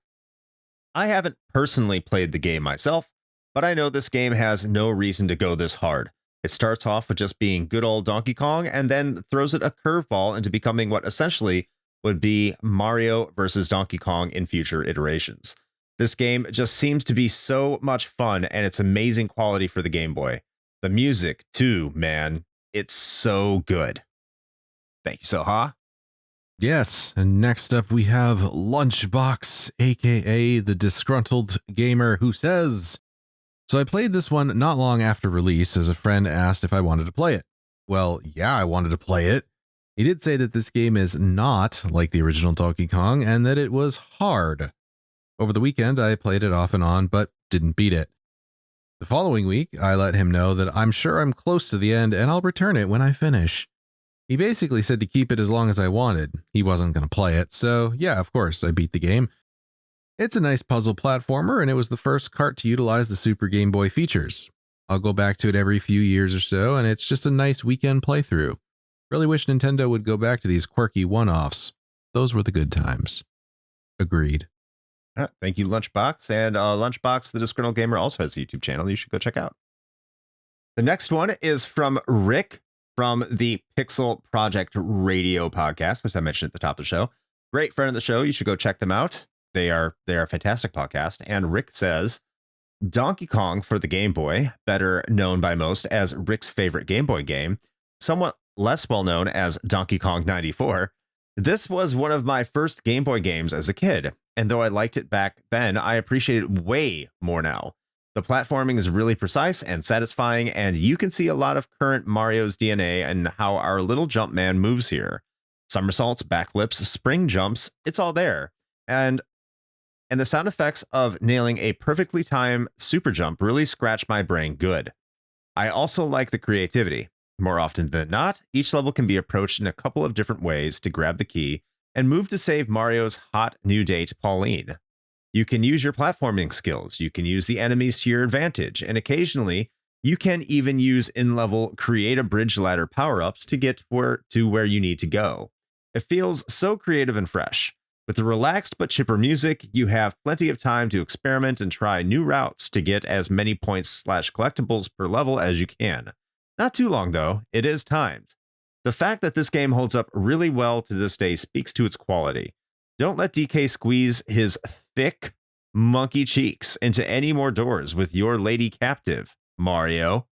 I haven't personally played the game myself, but I know this game has no reason to go this hard. It starts off with just being good old Donkey Kong and then throws it a curveball into becoming what essentially would be Mario versus Donkey Kong in future iterations. This game just seems to be so much fun, and it's amazing quality for the Game Boy. The music, too, man. It's so good. Thank you, Soha. Yes, and next up we have Lunchbox, aka the disgruntled gamer, who says, so I played this one not long after release as a friend asked if I wanted to play it. Well, yeah, I wanted to play it. He did say that this game is not like the original Donkey Kong and that it was hard. Over the weekend, I played it off and on, but didn't beat it. The following week, I let him know that I'm sure I'm close to the end and I'll return it when I finish. He basically said to keep it as long as I wanted. He wasn't going to play it, so yeah, of course, I beat the game. It's a nice puzzle platformer, and it was the first cart to utilize the Super Game Boy features. I'll go back to it every few years or so, and it's just a nice weekend playthrough. Really wish Nintendo would go back to these quirky one-offs. Those were the good times. Agreed. Thank you, Lunchbox. And Lunchbox, the Disgruntled Gamer, also has a YouTube channel you should go check out. The next one is from Rick from the Pixel Project Radio podcast, which I mentioned at the top of the show. Great friend of the show. You should go check them out. They are a fantastic podcast. And Rick says, Donkey Kong for the Game Boy, better known by most as Rick's favorite Game Boy game, somewhat less well known as Donkey Kong 94. This was one of my first Game Boy games as a kid. And though I liked it back then, I appreciate it way more now. The platforming is really precise and satisfying, and you can see a lot of current Mario's DNA and how our little jump man moves here. Somersaults, backflips, spring jumps, it's all there. And the sound effects of nailing a perfectly timed super jump really scratch my brain good. I also like the creativity. More often than not, each level can be approached in a couple of different ways to grab the key and move to save Mario's hot new date, Pauline. You can use your platforming skills, you can use the enemies to your advantage, and occasionally you can even use in-level create a bridge ladder power-ups to get to where you need to go. It feels so creative and fresh. With the relaxed but chipper music, you have plenty of time to experiment and try new routes to get as many points/collectibles per level as you can. Not too long though, it is timed. The fact that this game holds up really well to this day speaks to its quality. Don't let DK squeeze his thick monkey cheeks into any more doors with your lady captive, Mario.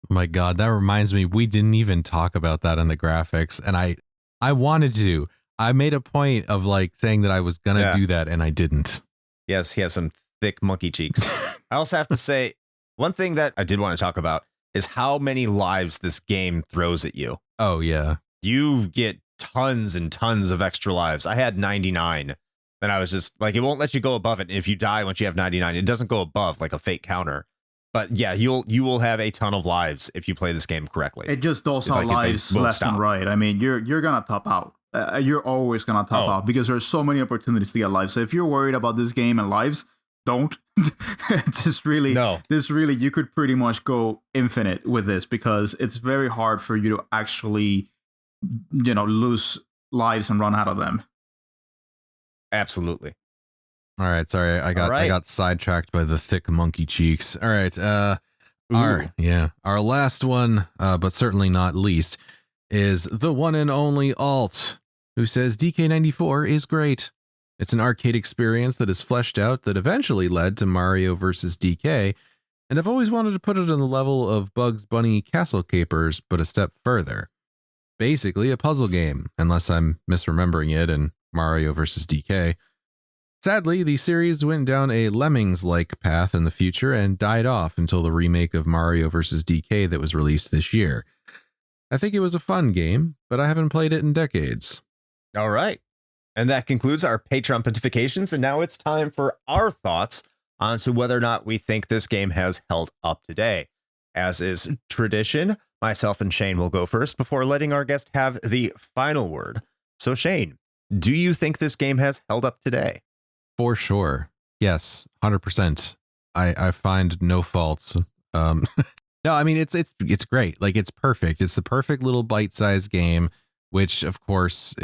My God, that reminds me, we didn't even talk about that in the graphics, and I wanted to. I made a point of like saying that I was gonna do that, and I didn't. Yes, he has some thick monkey cheeks. I also have to say, one thing that I did want to talk about is how many lives this game throws at you. Oh, yeah. You get tons and tons of extra lives. I had 99. Then I was just like, it won't let you go above it. And if you die once you have 99, it doesn't go above like a fake counter. But yeah, you will have a ton of lives if you play this game correctly. It just does out lives left and right. I mean, you're gonna top out. You're always gonna top out because there's so many opportunities to get lives. So if you're worried about this game and lives, don't. You could pretty much go infinite with this because it's very hard for you to actually, lose lives and run out of them. Absolutely. All right, sorry, I got sidetracked by the thick monkey cheeks. All right, our last one, but certainly not least, is the one and only Alt, who says DK94 is great. It's an arcade experience that is fleshed out that eventually led to Mario vs. DK, and I've always wanted to put it on the level of Bugs Bunny Castle Capers, but a step further. Basically a puzzle game, unless I'm misremembering it in Mario vs. DK. Sadly, the series went down a Lemmings-like path in the future and died off until the remake of Mario vs. DK that was released this year. I think it was a fun game, but I haven't played it in decades. All right. And that concludes our Patreon pontifications, and now it's time for our thoughts on to whether or not we think this game has held up today. As is tradition, myself and Shane will go first before letting our guest have the final word. So Shane, do you think this game has held up today? For sure. Yes, 100%. I find no faults. No, I mean, it's great. Like, it's perfect. It's the perfect little bite-sized game, which, of course,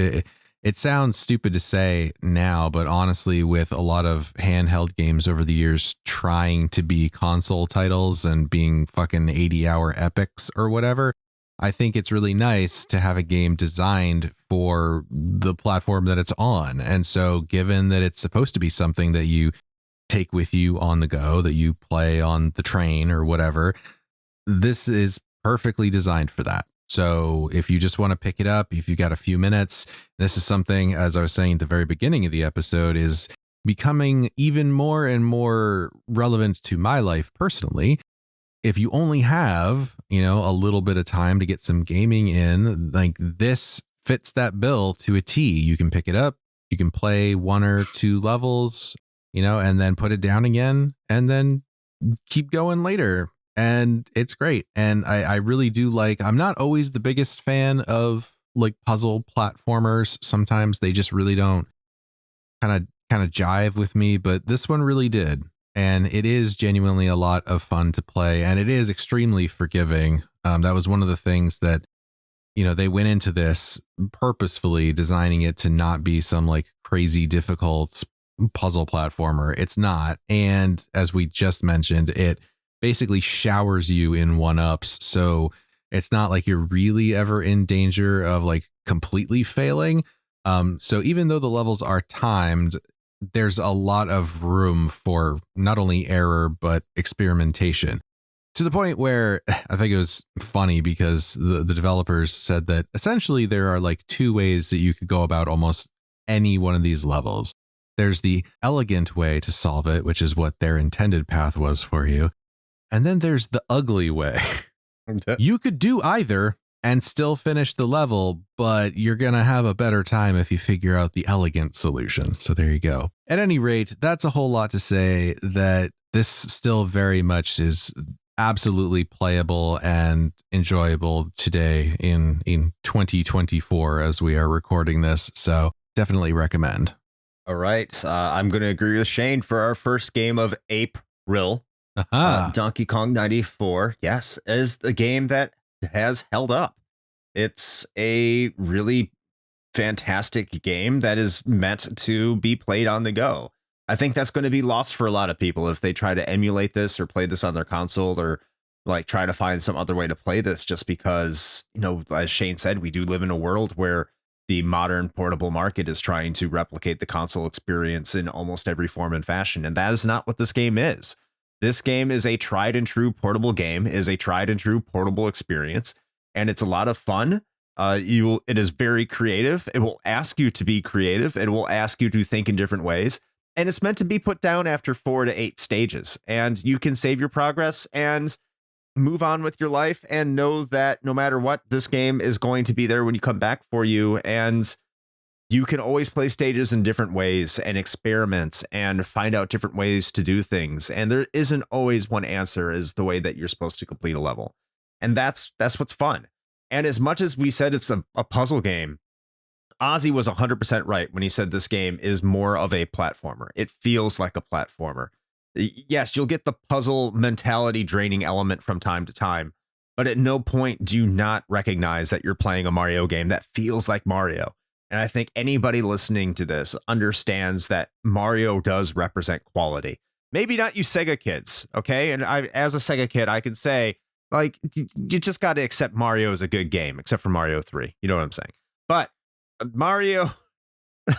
it sounds stupid to say now, but honestly, with a lot of handheld games over the years trying to be console titles and being fucking 80-hour epics or whatever, I think it's really nice to have a game designed for the platform that it's on. And so given that it's supposed to be something that you take with you on the go, that you play on the train or whatever, this is perfectly designed for that. So if you just want to pick it up, if you got a few minutes, this is something, as I was saying at the very beginning of the episode, is becoming even more and more relevant to my life personally. If you only have, a little bit of time to get some gaming in, like, this fits that bill to a T. You can pick it up, you can play 1 or 2 levels, and then put it down again and then keep going later. And it's great. And I really do I'm not always the biggest fan of like puzzle platformers. Sometimes they just really don't kind of jive with me, but this one really did. And it is genuinely a lot of fun to play, and it is extremely forgiving. That was one of the things that, they went into this purposefully designing it to not be some like crazy difficult puzzle platformer. It's not. And as we just mentioned, it basically showers you in 1-ups. So it's not like you're really ever in danger of like completely failing. So even though the levels are timed, there's a lot of room for not only error, but experimentation, to the point where I think it was funny because the developers said that essentially there are like 2 ways that you could go about almost any one of these levels. There's the elegant way to solve it, which is what their intended path was for you. And then there's the ugly way. You could do either and still finish the level, but you're going to have a better time if you figure out the elegant solution. So there you go. At any rate, that's a whole lot to say that this still very much is absolutely playable and enjoyable today in 2024 as we are recording this. So definitely recommend. All right. I'm going to agree with Shane for our first game of April. Donkey Kong 94, yes, is the game that has held up. It's a really fantastic game that is meant to be played on the go. I think that's going to be lost for a lot of people if they try to emulate this or play this on their console or like try to find some other way to play this, just because, as Shane said, we do live in a world where the modern portable market is trying to replicate the console experience in almost every form and fashion. And that is not what this game is. This game is a tried and true portable game, is a tried and true portable experience, and it's a lot of fun. It is very creative. It will ask you to be creative. It will ask you to think in different ways, and it's meant to be put down after 4 to 8 stages. And you can save your progress and move on with your life and know that no matter what, this game is going to be there when you come back for you. And you can always play stages in different ways and experiment and find out different ways to do things. And there isn't always one answer as the way that you're supposed to complete a level. And that's what's fun. And as much as we said it's a puzzle game, Ozzy was 100% right when he said this game is more of a platformer. It feels like a platformer. Yes, you'll get the puzzle mentality draining element from time to time, but at no point do you not recognize that you're playing a Mario game that feels like Mario. And I think anybody listening to this understands that Mario does represent quality. Maybe not you Sega kids, okay? And as a Sega kid, I can say, like, you just got to accept Mario is a good game, except for Mario 3. You know what I'm saying? But Mario,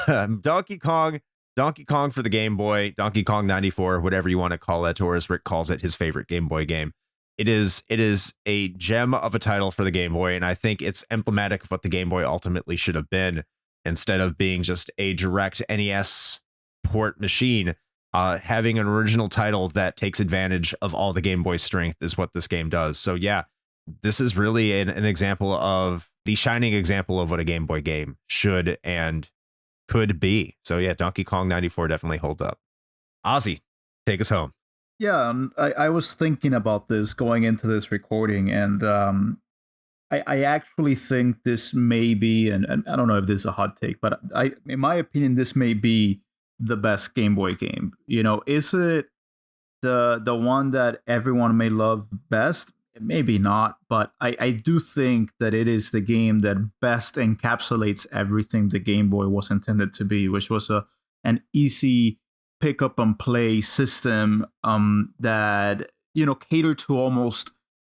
Donkey Kong Donkey Kong for the Game Boy, Donkey Kong 94, whatever you want to call it, or as Rick calls it, his favorite Game Boy game. It is a gem of a title for the Game Boy, and I think it's emblematic of what the Game Boy ultimately should have been, instead of being just a direct NES port machine. Having an original title that takes advantage of all the Game Boy strength is what this game does. So yeah, this is really an example of the shining example of what a Game Boy game should and could be. So yeah, Donkey Kong 94 definitely holds up. Ozzy, take us home. Yeah, I was thinking about this going into this recording, and I actually think this may be, and I don't know if this is a hot take, but in my opinion, this may be the best Game Boy game. You know, is it the one that everyone may love best? Maybe not, but I do think that it is the game that best encapsulates everything the Game Boy was intended to be, which was an easy pick up and play system that, you know, catered to almost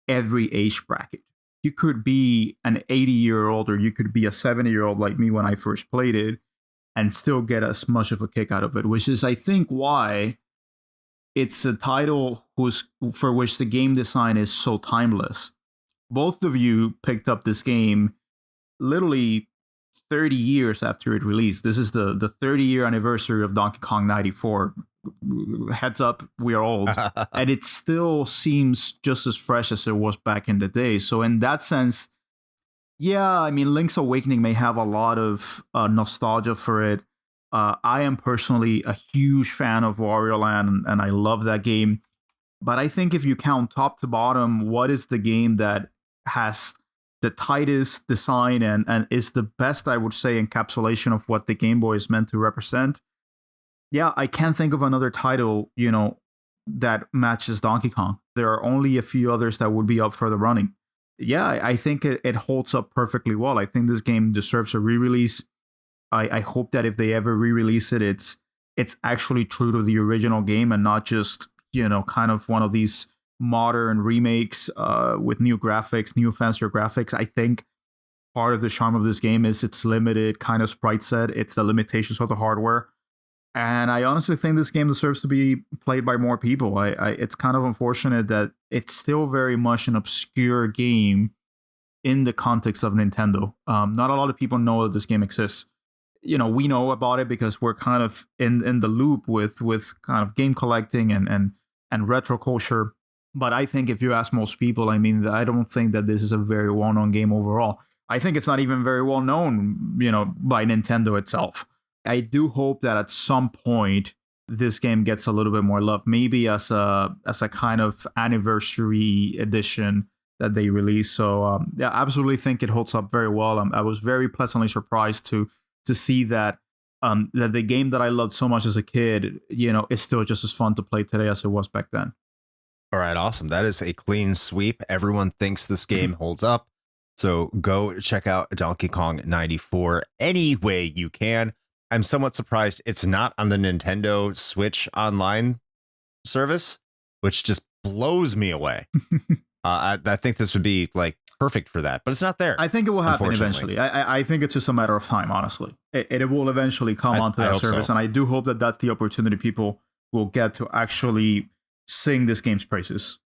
every age bracket. You could be an 80-year-old or you could be a 70-year-old like me when I first played it and still get as much of a kick out of it, which is, I think, why it's a title for which the game design is so timeless. Both of you picked up this game literally 30 years after it released. This is the 30-year anniversary of Donkey Kong 94. Heads up, we are old. And it still seems just as fresh as it was back in the day. So in that sense, yeah, I mean, Link's Awakening may have a lot of nostalgia for it. I am personally a huge fan of Wario Land, and I love that game. But I think if you count top to bottom, what is the game that has the tightest design and is the best, I would say, encapsulation of what the Game Boy is meant to represent? Yeah, I can't think of another title, you know, that matches Donkey Kong. There are only a few others that would be up for the running. Yeah, I think it holds up perfectly well. I think this game deserves a re-release. I hope that if they ever re-release it, it's actually true to the original game and not just, you know, kind of one of these modern remakes with new graphics, new fancier graphics. I think part of the charm of this game is its limited kind of sprite set. It's the limitations of the hardware. And I honestly think this game deserves to be played by more people. It's kind of unfortunate that it's still very much an obscure game in the context of Nintendo. Not a lot of people know that this game exists. You know, we know about it because we're kind of in the loop with kind of game collecting and retro culture. But I think if you ask most people, I mean, I don't think that this is a very well-known game overall. I think it's not even very well known, you know, by Nintendo itself. I do hope that at some point this game gets a little bit more love, maybe as a kind of anniversary edition that they release. So yeah, I absolutely think it holds up very well. I was very pleasantly surprised to see that that the game that I loved so much as a kid, you know, is still just as fun to play today as it was back then. All right, awesome. That is a clean sweep. Everyone thinks this game holds up. So go check out Donkey Kong 94 any way you can. I'm somewhat surprised it's not on the Nintendo Switch online service, which just blows me away. I think this would be like perfect for that, but it's not there. I think it will happen eventually. I think it's just a matter of time, honestly. It will eventually come onto that service, and I do hope that that's the opportunity people will get to actually sing this game's praises.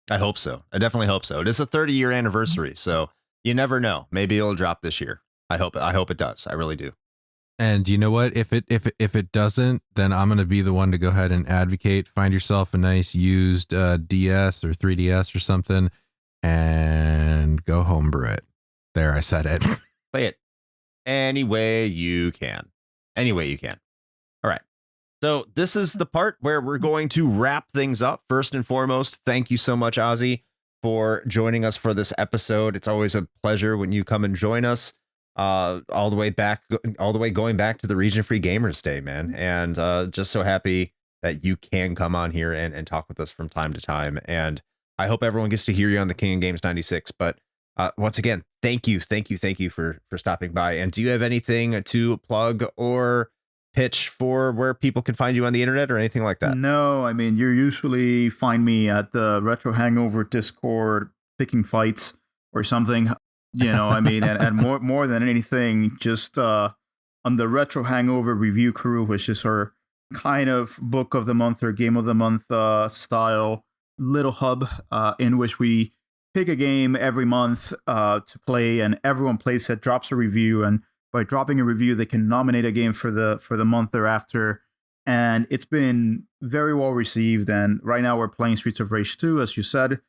I hope so. I definitely hope so. It is a 30-year anniversary, so you never know. Maybe it'll drop this year. I hope it does. I really do. And you know what? If it doesn't, then I'm going to be the one to go ahead and advocate. Find yourself a nice used DS or 3DS or something and go homebrew it. There, I said it. Play it any way you can. Any way you can. All right. So this is the part where we're going to wrap things up. First and foremost, thank you so much, Ozzy, for joining us for this episode. It's always a pleasure when you come and join us. All the way going back to the Region Free Gamers Day, man. And just so happy that you can come on here and talk with us from time to time. And I hope everyone gets to hear you on the King of Games 96. But once again, thank you for stopping by. And do you have anything to plug or pitch for where people can find you on the internet or anything like that? No, I mean, you usually find me at the Retro Hangover Discord picking fights or something. You know, I mean, and more than anything, just on the Retro Hangover Review Crew, which is our kind of book of the month or game of the month style little hub in which we pick a game every month to play, and everyone plays it, drops a review, and by dropping a review, they can nominate a game for the month thereafter. And it's been very well received. And right now we're playing Streets of Rage 2, as you said,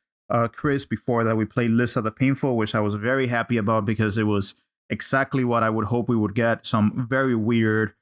Chris. Before that, we played Lissa the Painful, which I was very happy about because it was exactly what I would hope we would get. Some very weird,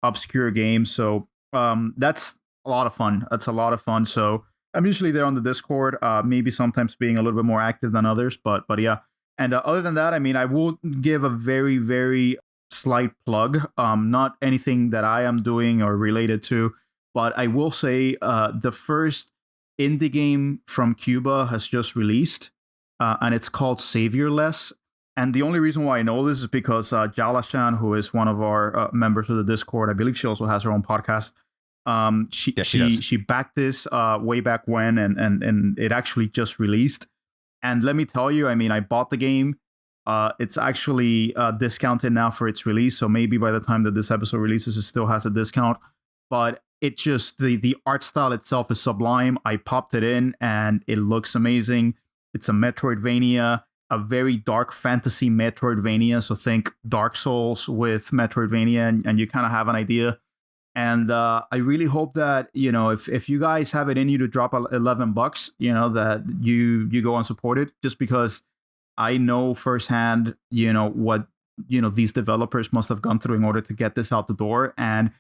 obscure games. So that's a lot of fun. That's a lot of fun. So I'm usually there on the Discord, maybe sometimes being a little bit more active than others. But yeah. And other than that, I mean, I will give a very, very slight plug. Not anything that I am doing or related to, but I will say the first indie game from Cuba has just released, and it's called Saviorless. And the only reason why I know this is because Jalashan, who is one of our members of the Discord, I believe she also has her own podcast. She backed this way back when, and it actually just released. And let me tell you, I mean, I bought the game. It's actually discounted now for its release, so maybe by the time that this episode releases, it still has a discount. But it just, the art style itself is sublime. I popped it in, and it looks amazing. It's a Metroidvania, a very dark fantasy Metroidvania. So think Dark Souls with Metroidvania, and you kind of have an idea. And I really hope that, you know, if you guys have it in you to drop $11, you know, that you go and support it, just because I know firsthand, you know, what, you know, these developers must have gone through in order to get this out the door. And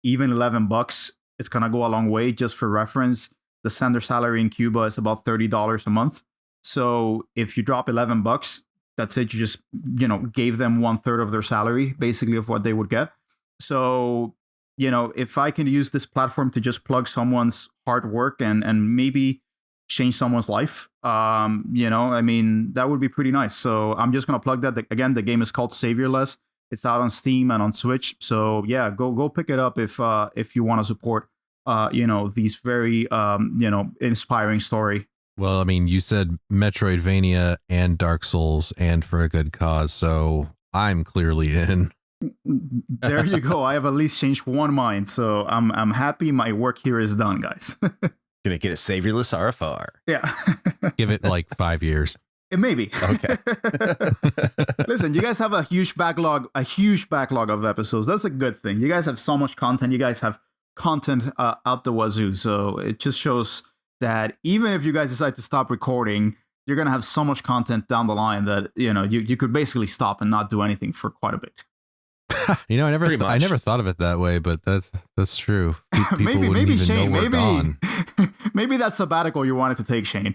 even $11, it's going to go a long way. Just for reference, the standard salary in Cuba is about $30 a month. So if you drop $11, that's it. You just, you know, gave them 1/3 of their salary, basically, of what they would get. So, you know, if I can use this platform to just plug someone's hard work and maybe change someone's life, you know, I mean, that would be pretty nice. So I'm just going to plug that. Again, the game is called Saviorless. It's out on Steam and on Switch. So yeah, go pick it up if you want to support, you know, these very, you know, inspiring story. Well, I mean, you said Metroidvania and Dark Souls, and for a good cause. So I'm clearly in. There you go. I have at least changed one mind. So I'm happy my work here is done, guys. Gonna get a Saviorless RFR. Yeah. Give it like 5 years. It may be. Okay. Listen, you guys have a huge backlog of episodes. That's a good thing. You guys have so much content. You guys have content out the wazoo. So it just shows that even if you guys decide to stop recording, you're going to have so much content down the line that, you know, you could basically stop and not do anything for quite a bit. You know, I never thought of it that way, but that's true. People maybe Shane, know we're gone. Maybe that sabbatical you wanted to take, Shane.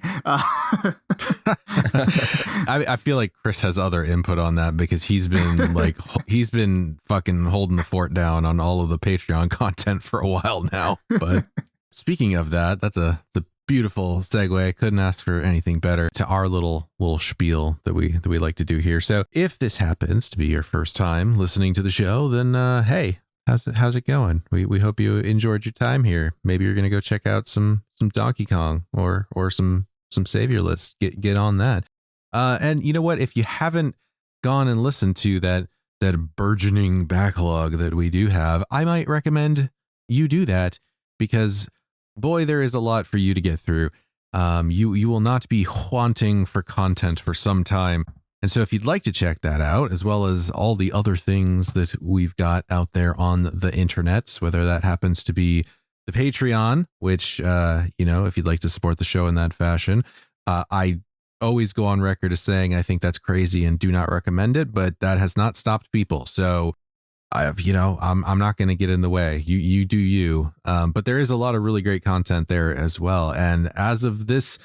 I feel like Chris has other input on that because he's been fucking holding the fort down on all of the Patreon content for a while now. But speaking of that, that's a beautiful segue. I couldn't ask for anything better to our little spiel that we like to do here. So if this happens to be your first time listening to the show, then hey, how's it going? We hope you enjoyed your time here. Maybe you're gonna go check out some Donkey Kong or some Saviorless. Get on that. And you know what? If you haven't gone and listened to that burgeoning backlog that we do have, I might recommend you do that, because boy, there is a lot for you to get through. You will not be wanting for content for some time. And so if you'd like to check that out, as well as all the other things that we've got out there on the internets, whether that happens to be the Patreon, which, you know, if you'd like to support the show in that fashion, I always go on record as saying I think that's crazy and do not recommend it, but that has not stopped people. So I'm not going to get in the way. You do you. But there is a lot of really great content there as well. And as of this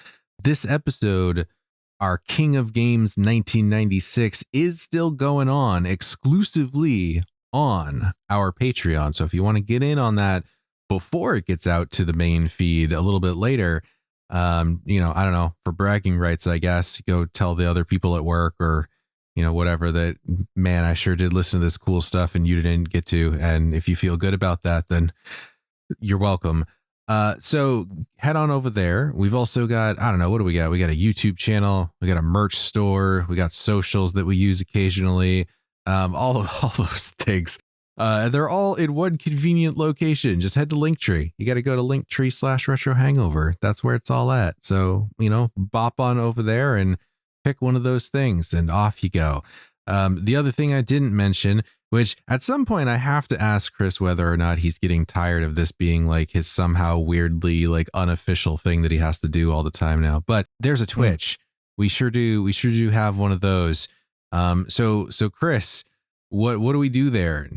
episode, our King of Games 1996 is still going on exclusively on our Patreon. So if you want to get in on that before it gets out to the main feed a little bit later, you know, I don't know, for bragging rights, I guess, go tell the other people at work or, you know, whatever, that, man, I sure did listen to this cool stuff and you didn't get to. And if you feel good about that, then you're welcome. So head on over there. We've also got, I don't know, what do we got? We got a YouTube channel. We got a merch store. We got socials that we use occasionally. All those things. They're all in one convenient location. Just head to Linktree. You got to go to Linktree/Retro Hangover. That's where it's all at. So, bop on over there and pick one of those things and off you go. The other thing I didn't mention, which at some point I have to ask Chris whether or not he's getting tired of this being like his somehow weirdly like unofficial thing that he has to do all the time now. But there's a Twitch. We sure do have one of those. So Chris, what do we do there?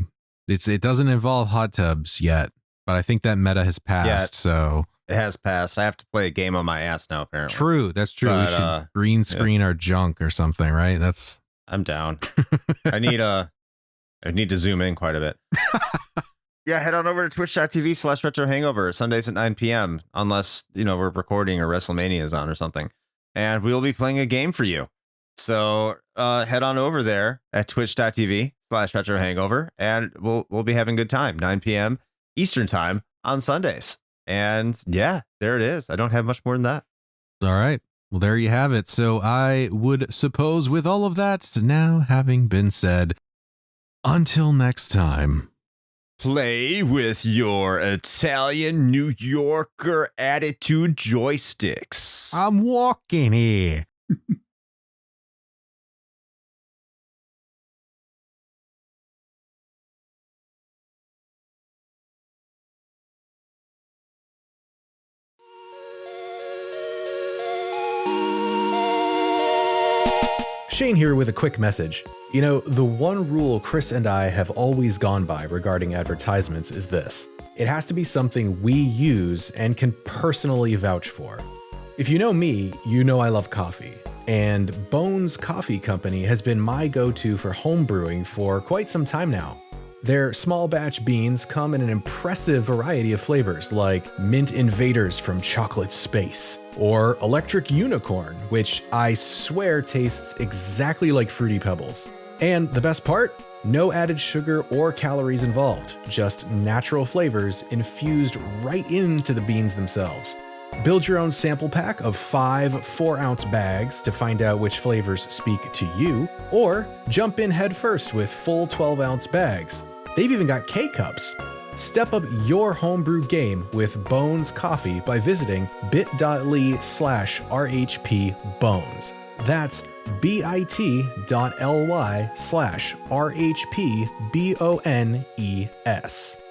It doesn't involve hot tubs yet, but I think that meta has passed. So it has passed. I have to play a game on my ass now, apparently. True. That's true. But, we should green screen our junk or something, right? I'm down. I need to zoom in quite a bit. Yeah, head on over to twitch.tv/retro hangover Sundays at 9 p.m. unless, we're recording or WrestleMania is on or something. And we'll be playing a game for you. So head on over there at twitch.tv/retro hangover and we'll be having a good time. 9 p.m. Eastern time on Sundays. And yeah, there it is. I don't have much more than that. All right. Well, there you have it. So I would suppose with all of that now having been said, until next time. Play with your Italian New Yorker attitude joysticks. I'm walking here. Shane here with a quick message. The one rule Chris and I have always gone by regarding advertisements is this. It has to be something we use and can personally vouch for. If you know me, you know I love coffee. And Bones Coffee Company has been my go-to for home brewing for quite some time now. Their small batch beans come in an impressive variety of flavors like Mint Invaders from Chocolate Space, or Electric Unicorn, which I swear tastes exactly like Fruity Pebbles. And the best part? No added sugar or calories involved, just natural flavors infused right into the beans themselves. Build your own sample pack of 5 4-ounce bags to find out which flavors speak to you, or jump in head first with full 12-ounce bags. They've even got K-Cups. Step up your homebrew game with Bones Coffee by visiting bit.ly/RHPBones. That's bit.ly/RHPBONES.